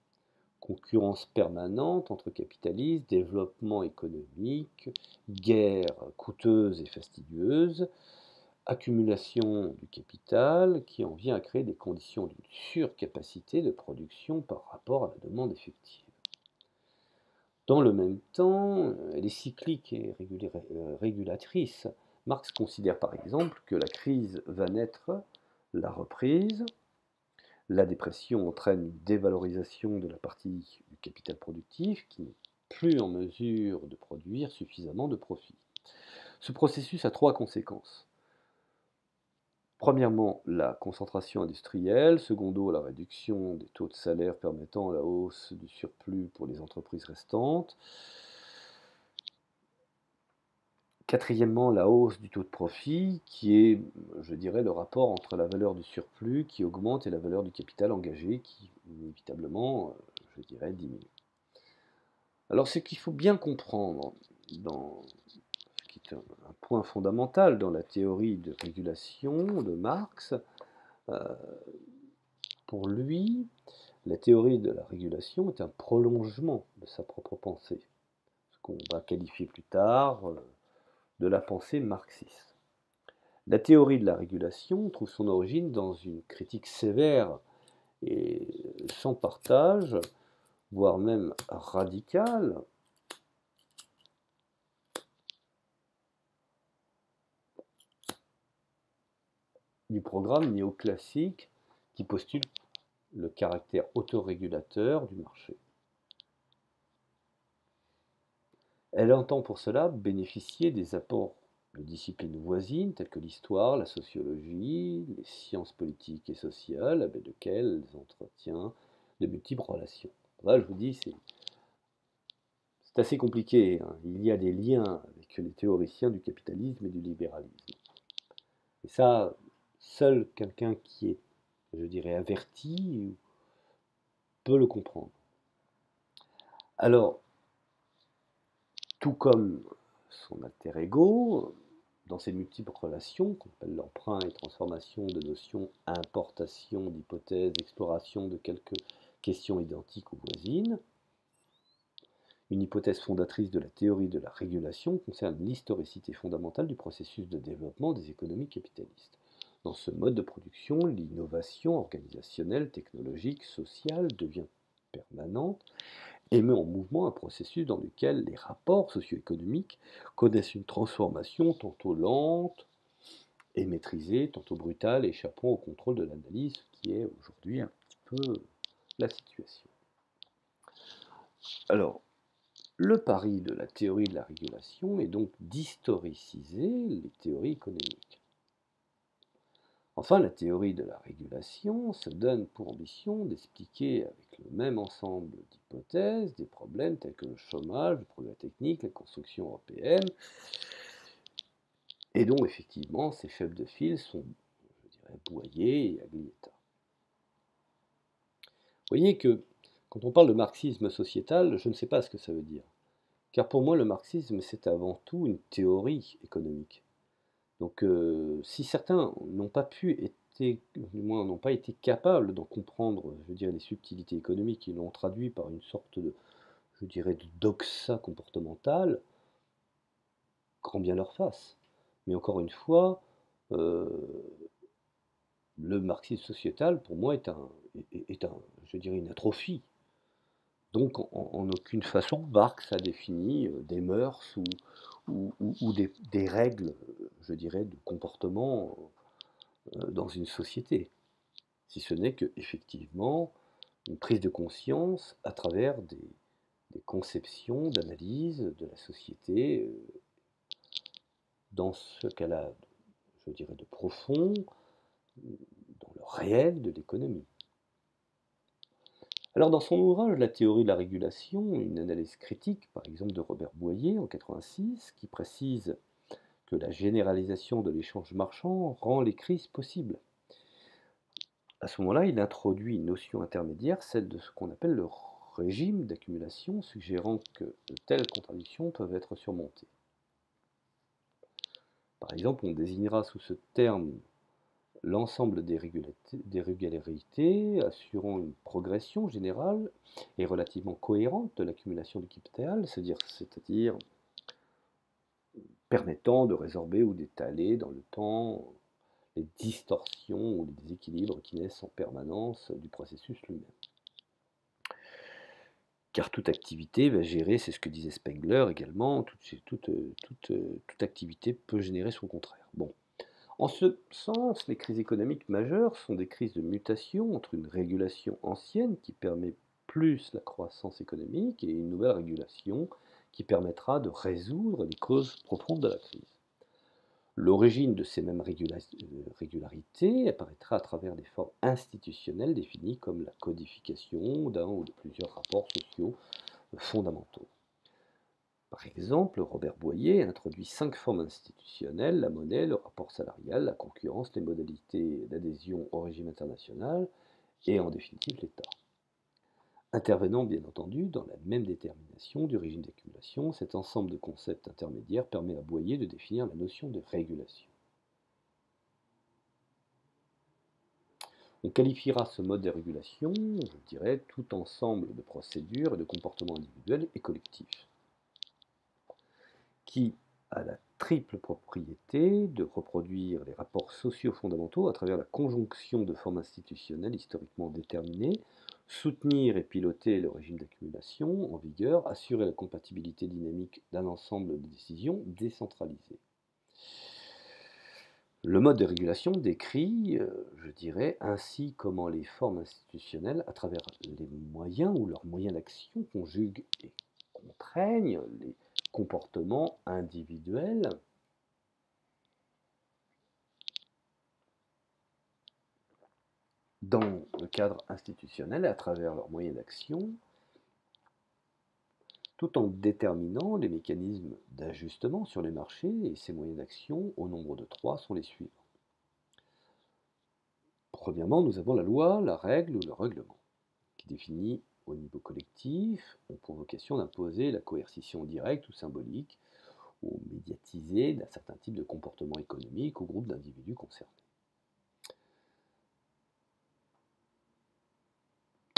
Concurrence permanente entre capitalistes, développement économique, guerre coûteuse et fastidieuse, accumulation du capital qui en vient à créer des conditions d'une surcapacité de production par rapport à la demande effective. Dans le même temps, elle est cyclique et régulatrice. Marx considère par exemple que la crise va naître la reprise, la dépression entraîne une dévalorisation de la partie du capital productif qui n'est plus en mesure de produire suffisamment de profit. Ce processus a trois conséquences. Premièrement, la concentration industrielle, secondo, la réduction des taux de salaire permettant la hausse du surplus pour les entreprises restantes, quatrièmement, la hausse du taux de profit, qui est, je dirais, le rapport entre la valeur du surplus qui augmente et la valeur du capital engagé qui, inévitablement, je dirais, diminue. Alors, ce qu'il faut bien comprendre, ce qui est un point fondamental dans la théorie de régulation de Marx, pour lui, la théorie de la régulation est un prolongement de sa propre pensée, ce qu'on va qualifier plus tard de la pensée marxiste. La théorie de la régulation trouve son origine dans une critique sévère et sans partage, voire même radicale, du programme néoclassique qui postule le caractère autorégulateur du marché. Elle entend pour cela bénéficier des apports de disciplines voisines telles que l'histoire, la sociologie, les sciences politiques et sociales, avec lesquelles elle entretient de multiples relations. Là, je vous dis, c'est assez compliqué, hein. Il y a des liens avec les théoriciens du capitalisme et du libéralisme. Et ça, seul quelqu'un qui est, je dirais, averti peut le comprendre. Alors, tout comme son alter ego, dans ces multiples relations, qu'on appelle l'emprunt et transformation de notions, importation d'hypothèses, exploration de quelques questions identiques ou voisines, une hypothèse fondatrice de la théorie de la régulation concerne l'historicité fondamentale du processus de développement des économies capitalistes. Dans ce mode de production, l'innovation organisationnelle, technologique, sociale devient permanente et met en mouvement un processus dans lequel les rapports socio-économiques connaissent une transformation tantôt lente et maîtrisée, tantôt brutale, échappant au contrôle de l'analyse, ce qui est aujourd'hui un petit peu la situation. Alors, le pari de la théorie de la régulation est donc d'historiciser les théories économiques. Enfin, la théorie de la régulation se donne pour ambition d'expliquer avec le même ensemble d'hypothèses des problèmes tels que le chômage, le progrès technique, la construction européenne, et dont effectivement ces chefs de file sont, je dirais, Boyer et Aglietta. Vous voyez que quand on parle de marxisme sociétal, je ne sais pas ce que ça veut dire. Car pour moi, le marxisme, c'est avant tout une théorie économique. Donc, si certains n'ont pas pu, du moins n'ont pas été capables d'en comprendre, je dirais, les subtilités économiques, ils l'ont traduit par une sorte de, je dirais, de doxa comportementale, grand bien leur fasse. Mais encore une fois, le marxisme sociétal, pour moi, je dirais, une atrophie. Donc, en aucune façon, Marx a défini des mœurs ou des règles, je dirais, de comportement dans une société. Si ce n'est qu'effectivement, une prise de conscience à travers des conceptions d'analyse de la société dans ce cas-là, je dirais, de profond, dans le réel de l'économie. Alors dans son ouvrage La théorie de la régulation, une analyse critique, par exemple de Robert Boyer en 86, qui précise que la généralisation de l'échange marchand rend les crises possibles. À ce moment-là, il introduit une notion intermédiaire, celle de ce qu'on appelle le régime d'accumulation, suggérant que de telles contradictions peuvent être surmontées. Par exemple, on désignera sous ce terme l'ensemble des régularités assurant une progression générale et relativement cohérente de l'accumulation du capital, c'est-à-dire permettant de résorber ou d'étaler dans le temps les distorsions ou les déséquilibres qui naissent en permanence du processus lui-même. Car toute activité va gérer, c'est ce que disait Spengler également, toute activité peut générer son contraire. Bon. En ce sens, les crises économiques majeures sont des crises de mutation entre une régulation ancienne qui permet plus la croissance économique et une nouvelle régulation qui permettra de résoudre les causes profondes de la crise. L'origine de ces mêmes régularités apparaîtra à travers des formes institutionnelles définies comme la codification d'un ou de plusieurs rapports sociaux fondamentaux. Par exemple, Robert Boyer introduit 5 formes institutionnelles: la monnaie, le rapport salarial, la concurrence, les modalités d'adhésion au régime international et en définitive l'État. Intervenant bien entendu dans la même détermination du régime d'accumulation, cet ensemble de concepts intermédiaires permet à Boyer de définir la notion de régulation. On qualifiera ce mode de régulation, je dirais, tout ensemble de procédures et de comportements individuels et collectifs, qui a la triple propriété de reproduire les rapports sociaux fondamentaux à travers la conjonction de formes institutionnelles historiquement déterminées, soutenir et piloter le régime d'accumulation en vigueur, assurer la compatibilité dynamique d'un ensemble de décisions décentralisées. Le mode de régulation décrit, je dirais, ainsi comment les formes institutionnelles, à travers les moyens ou leurs moyens d'action, conjuguent et contraignent les comportements individuels dans le cadre institutionnel, à travers leurs moyens d'action, tout en déterminant les mécanismes d'ajustement sur les marchés, et ces moyens d'action, au nombre de 3, sont les suivants. Premièrement, nous avons la loi, la règle ou le règlement, qui définit au niveau collectif, ont pour vocation d'imposer la coercition directe ou symbolique ou médiatisée d'un certain type de comportement économique au groupe d'individus concernés.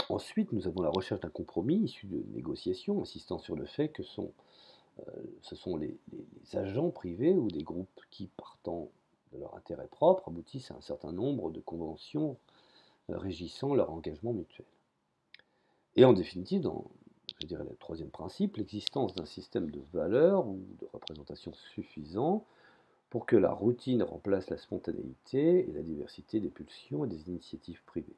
Ensuite, nous avons la recherche d'un compromis issu de négociations, insistant sur le fait que ce sont les agents privés ou des groupes qui, partant de leur intérêt propre, aboutissent à un certain nombre de conventions régissant leur engagement mutuel. Et en définitive, je dirais le troisième principe, l'existence d'un système de valeurs ou de représentation suffisant pour que la routine remplace la spontanéité et la diversité des pulsions et des initiatives privées.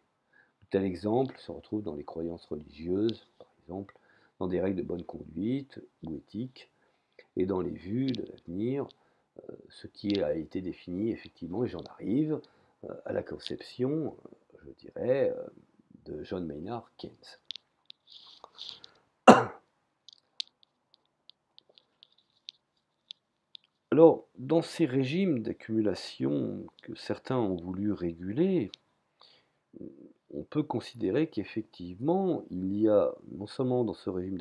Tel exemple se retrouve dans les croyances religieuses, par exemple, dans des règles de bonne conduite ou éthique, et dans les vues de l'avenir, ce qui a été défini effectivement, et j'en arrive à la conception, je dirais, de John Maynard Keynes. Alors, dans ces régimes d'accumulation que certains ont voulu réguler, on peut considérer qu'effectivement, il y a non seulement dans ce régime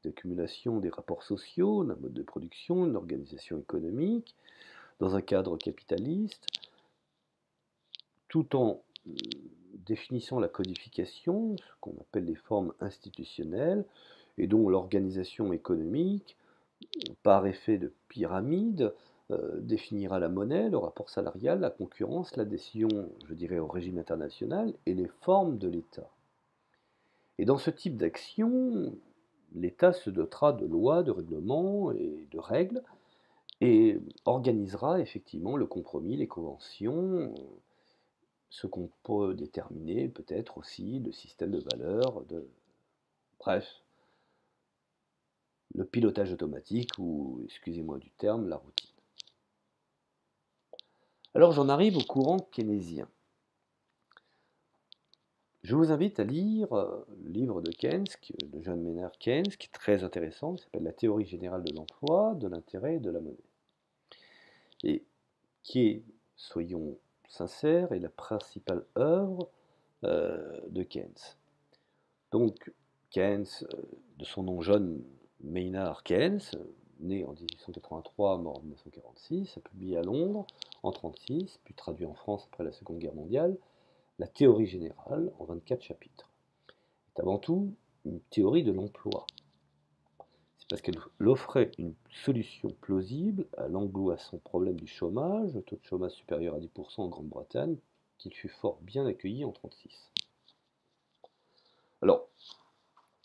d'accumulation des rapports sociaux, d'un mode de production, une organisation économique, dans un cadre capitaliste, tout en définissant la codification, ce qu'on appelle les formes institutionnelles, et dont l'organisation économique, par effet de pyramide, définira la monnaie, le rapport salarial, la concurrence, l'adhésion, je dirais, au régime international et les formes de l'État. Et dans ce type d'action, l'État se dotera de lois, de règlements et de règles et organisera effectivement le compromis, les conventions, ce qu'on peut déterminer peut-être aussi le système de valeurs, bref, le pilotage automatique ou, excusez-moi du terme, la routine. Alors j'en arrive au courant keynésien. Je vous invite à lire le livre de Keynes, de John Maynard Keynes, qui est très intéressant, qui s'appelle La théorie générale de l'emploi, de l'intérêt et de la monnaie. Et qui est, soyons sincères, est la principale œuvre de Keynes. Donc Keynes, de son nom John Maynard Keynes, né en 1883, mort en 1946, a publié à Londres en 1936, puis traduit en France après la Seconde Guerre mondiale, La théorie générale en 24 chapitres. C'est avant tout une théorie de l'emploi. C'est parce qu'elle offrait une solution plausible à l'angoissant problème du chômage, le taux de chômage supérieur à 10% en Grande-Bretagne, qu'il fut fort bien accueilli en 1936. Alors,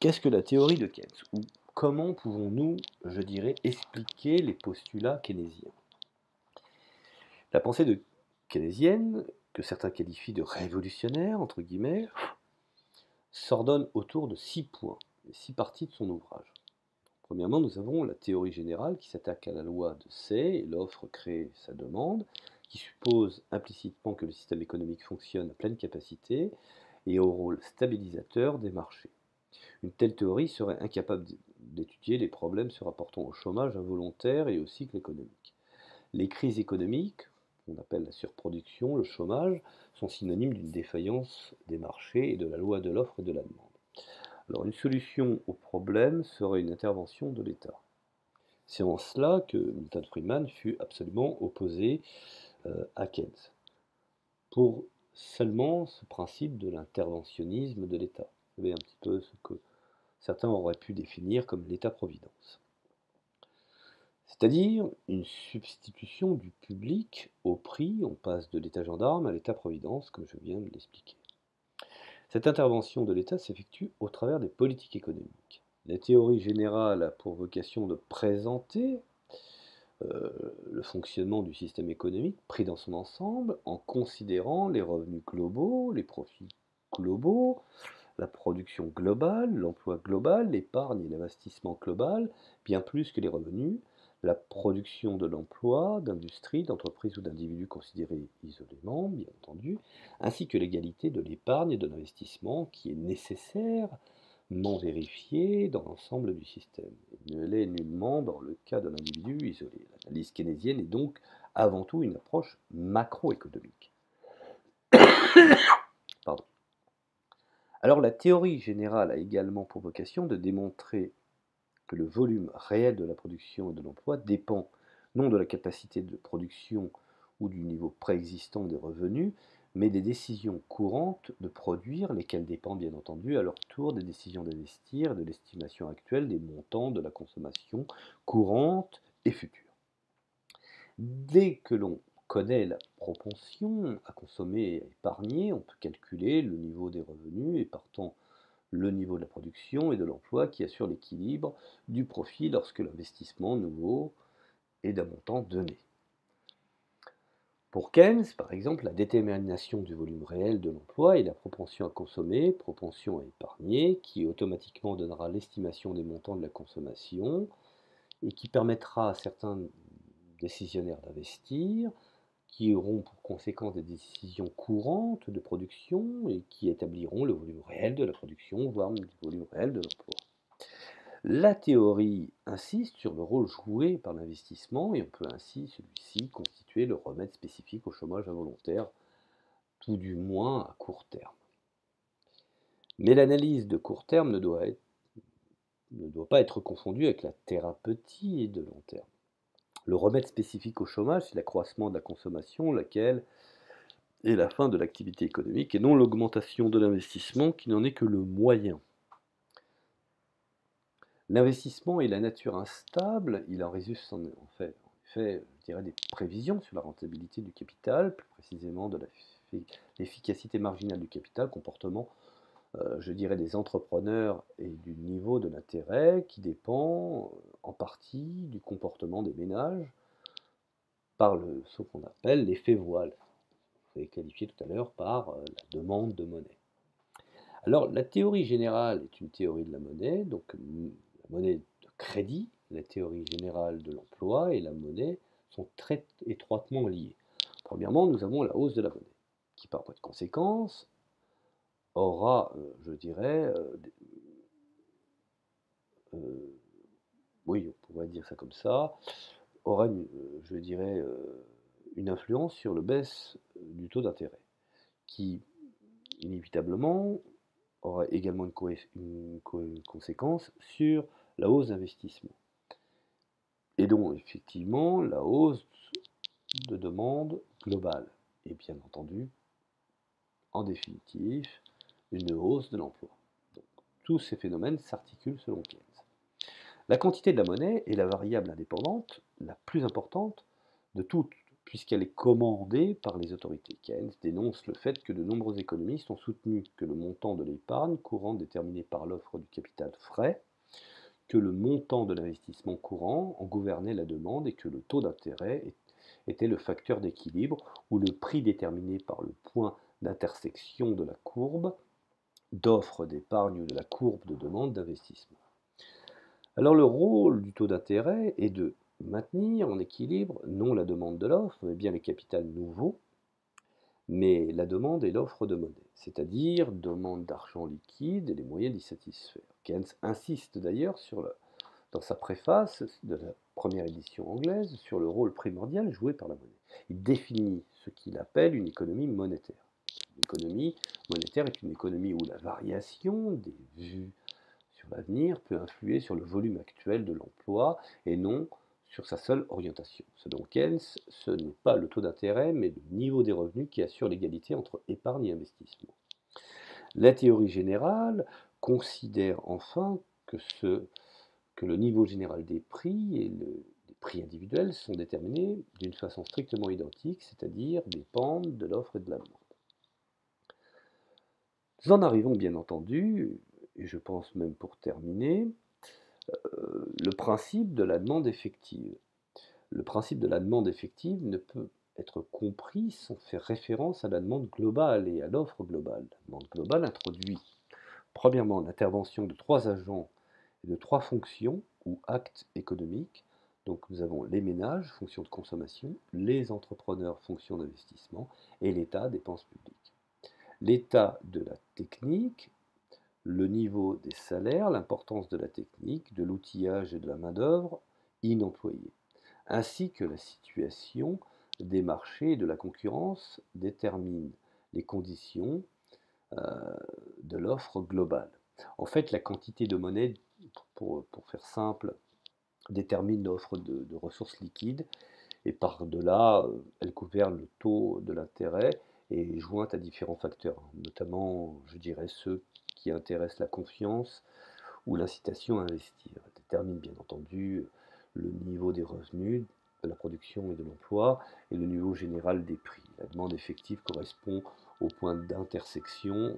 qu'est-ce que la théorie de Keynes? Ou comment pouvons-nous, je dirais, expliquer les postulats keynésiens? La pensée keynésienne, que certains qualifient de révolutionnaire, entre guillemets, s'ordonne autour de 6 points, les 6 parties de son ouvrage. Premièrement, nous avons la théorie générale qui s'attaque à la loi de C'est, et l'offre crée sa demande, qui suppose implicitement que le système économique fonctionne à pleine capacité et au rôle stabilisateur des marchés. Une telle théorie serait incapable d'étudier les problèmes se rapportant au chômage involontaire et au cycle économique. Les crises économiques, qu'on appelle la surproduction, le chômage, sont synonymes d'une défaillance des marchés et de la loi de l'offre et de la demande. Alors une solution au problème serait une intervention de l'État. C'est en cela que Milton Friedman fut absolument opposé à Keynes, pour seulement ce principe de l'interventionnisme de l'État. Vous savez un petit peu ce que certains auraient pu définir comme l'État-providence. C'est-à-dire une substitution du public au prix, on passe de l'État gendarme à l'État-providence, comme je viens de l'expliquer. Cette intervention de l'État s'effectue au travers des politiques économiques. La théorie générale a pour vocation de présenter le fonctionnement du système économique pris dans son ensemble en considérant les revenus globaux, les profits globaux, la production globale, l'emploi global, l'épargne et l'investissement global, bien plus que les revenus, la production de l'emploi, d'industrie, d'entreprises ou d'individus considérés isolément, bien entendu, ainsi que l'égalité de l'épargne et de l'investissement qui est nécessairement vérifiée dans l'ensemble du système. Elle ne l'est nullement dans le cas d'un individu isolé. L'analyse keynésienne est donc avant tout une approche macroéconomique. Pardon. Alors la théorie générale a également pour vocation de démontrer que le volume réel de la production et de l'emploi dépend non de la capacité de production ou du niveau préexistant des revenus, mais des décisions courantes de produire, lesquelles dépendent bien entendu à leur tour des décisions d'investir et de l'estimation actuelle des montants de la consommation courante et future. Dès que l'on connaît la propension à consommer et à épargner, on peut calculer le niveau des revenus et partant le niveau de la production et de l'emploi qui assure l'équilibre du profit lorsque l'investissement nouveau est d'un montant donné. Pour Keynes, par exemple, la détermination du volume réel de l'emploi est la propension à consommer, propension à épargner, qui automatiquement donnera l'estimation des montants de la consommation et qui permettra à certains décisionnaires d'investir, qui auront pour conséquence des décisions courantes de production et qui établiront le volume réel de la production, voire le volume réel de l'emploi. La théorie insiste sur le rôle joué par l'investissement et on peut ainsi celui-ci constituer le remède spécifique au chômage involontaire, tout du moins à court terme. Mais l'analyse de court terme ne doit pas être confondue avec la thérapeutie de long terme. Le remède spécifique au chômage, c'est l'accroissement de la consommation, laquelle est la fin de l'activité économique, et non l'augmentation de l'investissement qui n'en est que le moyen. L'investissement est la nature instable, il en résulte en fait, je dirais, des prévisions sur la rentabilité du capital, plus précisément de l'efficacité marginale du capital, comportement, je dirais, des entrepreneurs et du niveau de l'intérêt qui dépend en partie du comportement des ménages par ce qu'on appelle l'effet voile. Vous avez qualifié tout à l'heure par la demande de monnaie. Alors la théorie générale est une théorie de la monnaie, donc la monnaie de crédit, la théorie générale de l'emploi et la monnaie sont très étroitement liées. Premièrement, nous avons la hausse de la monnaie, qui par voie de conséquence aura, je dirais, oui, on pourrait dire ça comme ça, aura je dirais, une influence sur le baisse du taux d'intérêt, qui inévitablement aura également une conséquence sur la hausse d'investissement. Et donc, effectivement, la hausse de demande globale. Et bien entendu, en définitive, une hausse de l'emploi. Donc, tous ces phénomènes s'articulent selon Keynes. La quantité de la monnaie est la variable indépendante la plus importante de toutes, puisqu'elle est commandée par les autorités. Keynes dénonce le fait que de nombreux économistes ont soutenu que le montant de l'épargne courante déterminé par l'offre du capital frais, que le montant de l'investissement courant en gouvernait la demande et que le taux d'intérêt était le facteur d'équilibre ou le prix déterminé par le point d'intersection de la courbe d'offre d'épargne ou de la courbe de demande d'investissement. Alors le rôle du taux d'intérêt est de maintenir en équilibre non la demande de l'offre, mais bien les capitaux nouveaux, mais la demande et l'offre de monnaie, c'est-à-dire demande d'argent liquide et les moyens d'y satisfaire. Keynes insiste d'ailleurs dans sa préface de la première édition anglaise sur le rôle primordial joué par la monnaie. Il définit ce qu'il appelle une économie monétaire. L'économie monétaire est une économie où la variation des vues sur l'avenir peut influer sur le volume actuel de l'emploi et non sur sa seule orientation. Selon Keynes, ce n'est pas le taux d'intérêt, mais le niveau des revenus qui assure l'égalité entre épargne et investissement. La théorie générale considère enfin que le niveau général des prix et les prix individuels sont déterminés d'une façon strictement identique, c'est-à-dire dépendent de l'offre et de la demande. Nous en arrivons bien entendu, et je pense même pour terminer, le principe de la demande effective. Le principe de la demande effective ne peut être compris sans faire référence à la demande globale et à l'offre globale. La demande globale introduit, premièrement, l'intervention de trois agents et de trois fonctions ou actes économiques. Donc nous avons les ménages, fonction de consommation, les entrepreneurs, fonction d'investissement, et l'État, dépenses publiques. L'état de la technique, le niveau des salaires, l'importance de la technique, de l'outillage et de la main-d'œuvre inemployée, ainsi que la situation des marchés et de la concurrence déterminent les conditions de l'offre globale. En fait, la quantité de monnaie, pour faire simple, détermine l'offre de ressources liquides et par-delà, elle gouverne le taux de l'intérêt et est jointe à différents facteurs, notamment, je dirais, ceux qui intéressent la confiance ou l'incitation à investir. Elle détermine bien entendu le niveau des revenus, de la production et de l'emploi et le niveau général des prix. La demande effective correspond au point d'intersection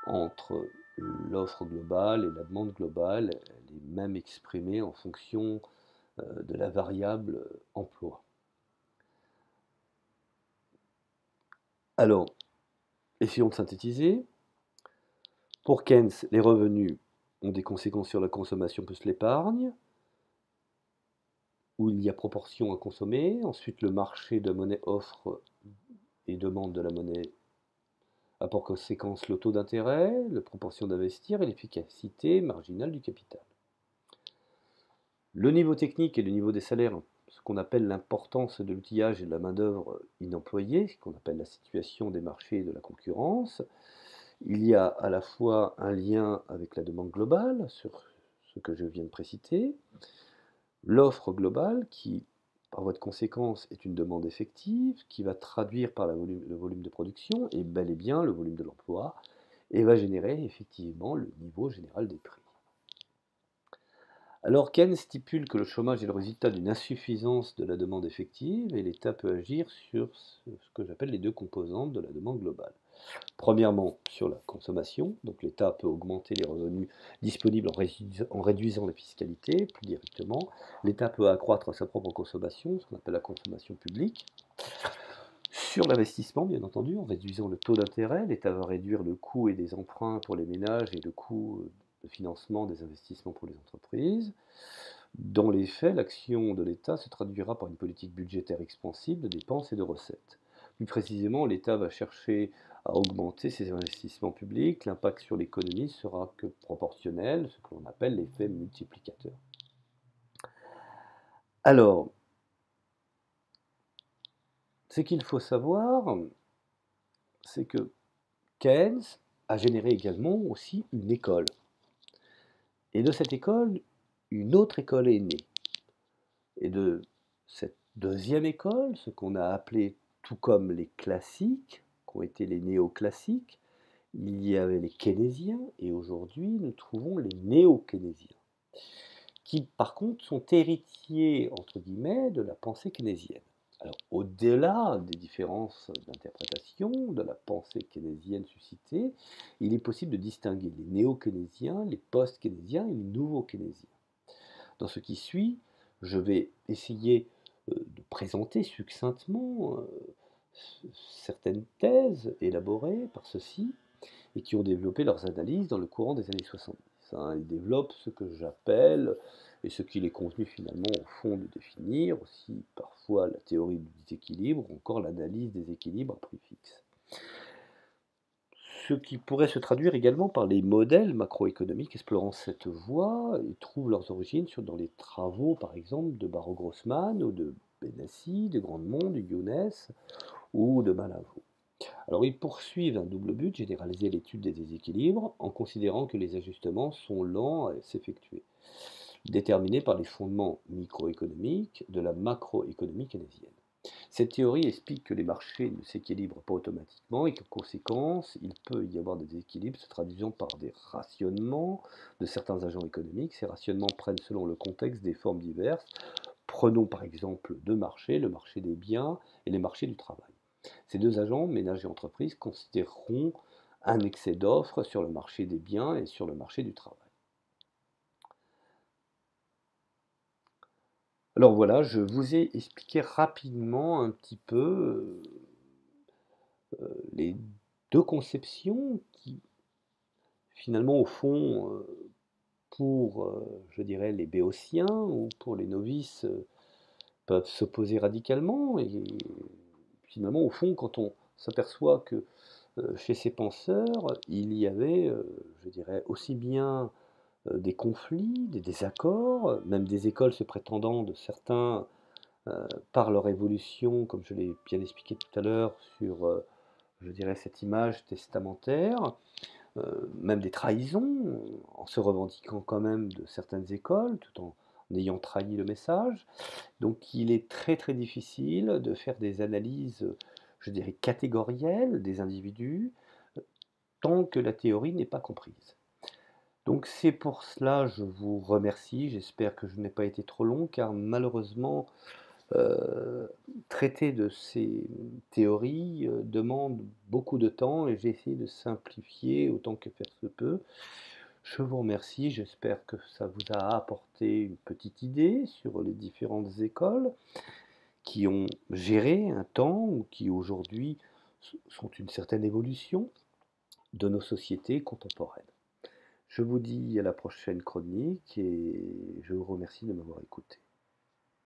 entre l'offre globale et la demande globale. Elle est même exprimée en fonction de la variable emploi. Alors, essayons de synthétiser. Pour Keynes, les revenus ont des conséquences sur la consommation plus l'épargne, où il y a proportion à consommer. Ensuite, le marché de monnaie offre et demande de la monnaie a pour conséquence le taux d'intérêt, la proportion d'investir et l'efficacité marginale du capital. Le niveau technique et le niveau des salaires, ce qu'on appelle l'importance de l'outillage et de la main-d'œuvre inemployée, ce qu'on appelle la situation des marchés et de la concurrence. Il y a à la fois un lien avec la demande globale, sur ce que je viens de préciter, l'offre globale qui, par voie de conséquence, est une demande effective, qui va traduire par le volume de production, et bel et bien le volume de l'emploi, et va générer effectivement le niveau général des prix. Alors Keynes stipule que le chômage est le résultat d'une insuffisance de la demande effective, et l'État peut agir sur ce que j'appelle les deux composantes de la demande globale. Premièrement, sur la consommation, donc l'État peut augmenter les revenus disponibles en réduisant la fiscalité plus directement. L'État peut accroître sa propre consommation, ce qu'on appelle la consommation publique. Sur l'investissement, bien entendu, en réduisant le taux d'intérêt, l'État va réduire le coût et des emprunts pour les ménages et le coût de financement des investissements pour les entreprises. Dans les faits, l'action de l'État se traduira par une politique budgétaire expansive de dépenses et de recettes. Plus précisément, l'État va chercher à augmenter ses investissements publics. L'impact sur l'économie sera que proportionnel, ce que l'on appelle l'effet multiplicateur. Alors, ce qu'il faut savoir, c'est que Keynes a généré également aussi une école. Et de cette école, une autre école est née. Et de cette deuxième école, ce qu'on a appelé tout comme les classiques, qui ont été les néoclassiques, il y avait les keynésiens, et aujourd'hui nous trouvons les néo-keynésiens, qui par contre sont héritiers, entre guillemets, de la pensée keynésienne. Alors, au-delà des différences d'interprétation de la pensée keynésienne suscitée, il est possible de distinguer les néo-keynésiens, les post-keynésiens et les nouveaux keynésiens. Dans ce qui suit, je vais essayer de présenter succinctement certaines thèses élaborées par ceux-ci et qui ont développé leurs analyses dans le courant des années 70. Ils développent ce que j'appelle, et ce qu'il est convenu finalement au fond de définir, aussi parfois la théorie du déséquilibre, ou encore l'analyse des équilibres à prix fixe. Ce qui pourrait se traduire également par les modèles macroéconomiques explorant cette voie et trouvent leurs origines dans les travaux, par exemple, de Barreau-Grossman ou de Benassi, de Grandemont, de Younes ou de Malavo. Alors ils poursuivent un double but, généraliser l'étude des déséquilibres en considérant que les ajustements sont lents à s'effectuer, déterminés par les fondements microéconomiques de la macroéconomie keynésienne. Cette théorie explique que les marchés ne s'équilibrent pas automatiquement et qu'en conséquence, il peut y avoir des déséquilibres se traduisant par des rationnements de certains agents économiques. Ces rationnements prennent selon le contexte des formes diverses. Prenons par exemple deux marchés, le marché des biens et le marché du travail. Ces deux agents, ménages et entreprises, considéreront un excès d'offres sur le marché des biens et sur le marché du travail. Alors voilà, je vous ai expliqué rapidement un petit peu les deux conceptions qui, finalement, au fond, pour, je dirais, les béotiens ou pour les novices, peuvent s'opposer radicalement. Et finalement, au fond, quand on s'aperçoit que chez ces penseurs, il y avait, je dirais, aussi bien des conflits, des désaccords, même des écoles se prétendant de certains par leur évolution, comme je l'ai bien expliqué tout à l'heure, sur, je dirais, cette image testamentaire, même des trahisons, en se revendiquant quand même de certaines écoles, tout en ayant trahi le message. Donc il est très très difficile de faire des analyses, je dirais, catégorielles des individus, tant que la théorie n'est pas comprise. Donc c'est pour cela je vous remercie, j'espère que je n'ai pas été trop long, car malheureusement, traiter de ces théories demande beaucoup de temps et j'ai essayé de simplifier autant que faire se peut. Je vous remercie, j'espère que ça vous a apporté une petite idée sur les différentes écoles qui ont géré un temps ou qui aujourd'hui sont une certaine évolution de nos sociétés contemporaines. Je vous dis à la prochaine chronique et je vous remercie de m'avoir écouté.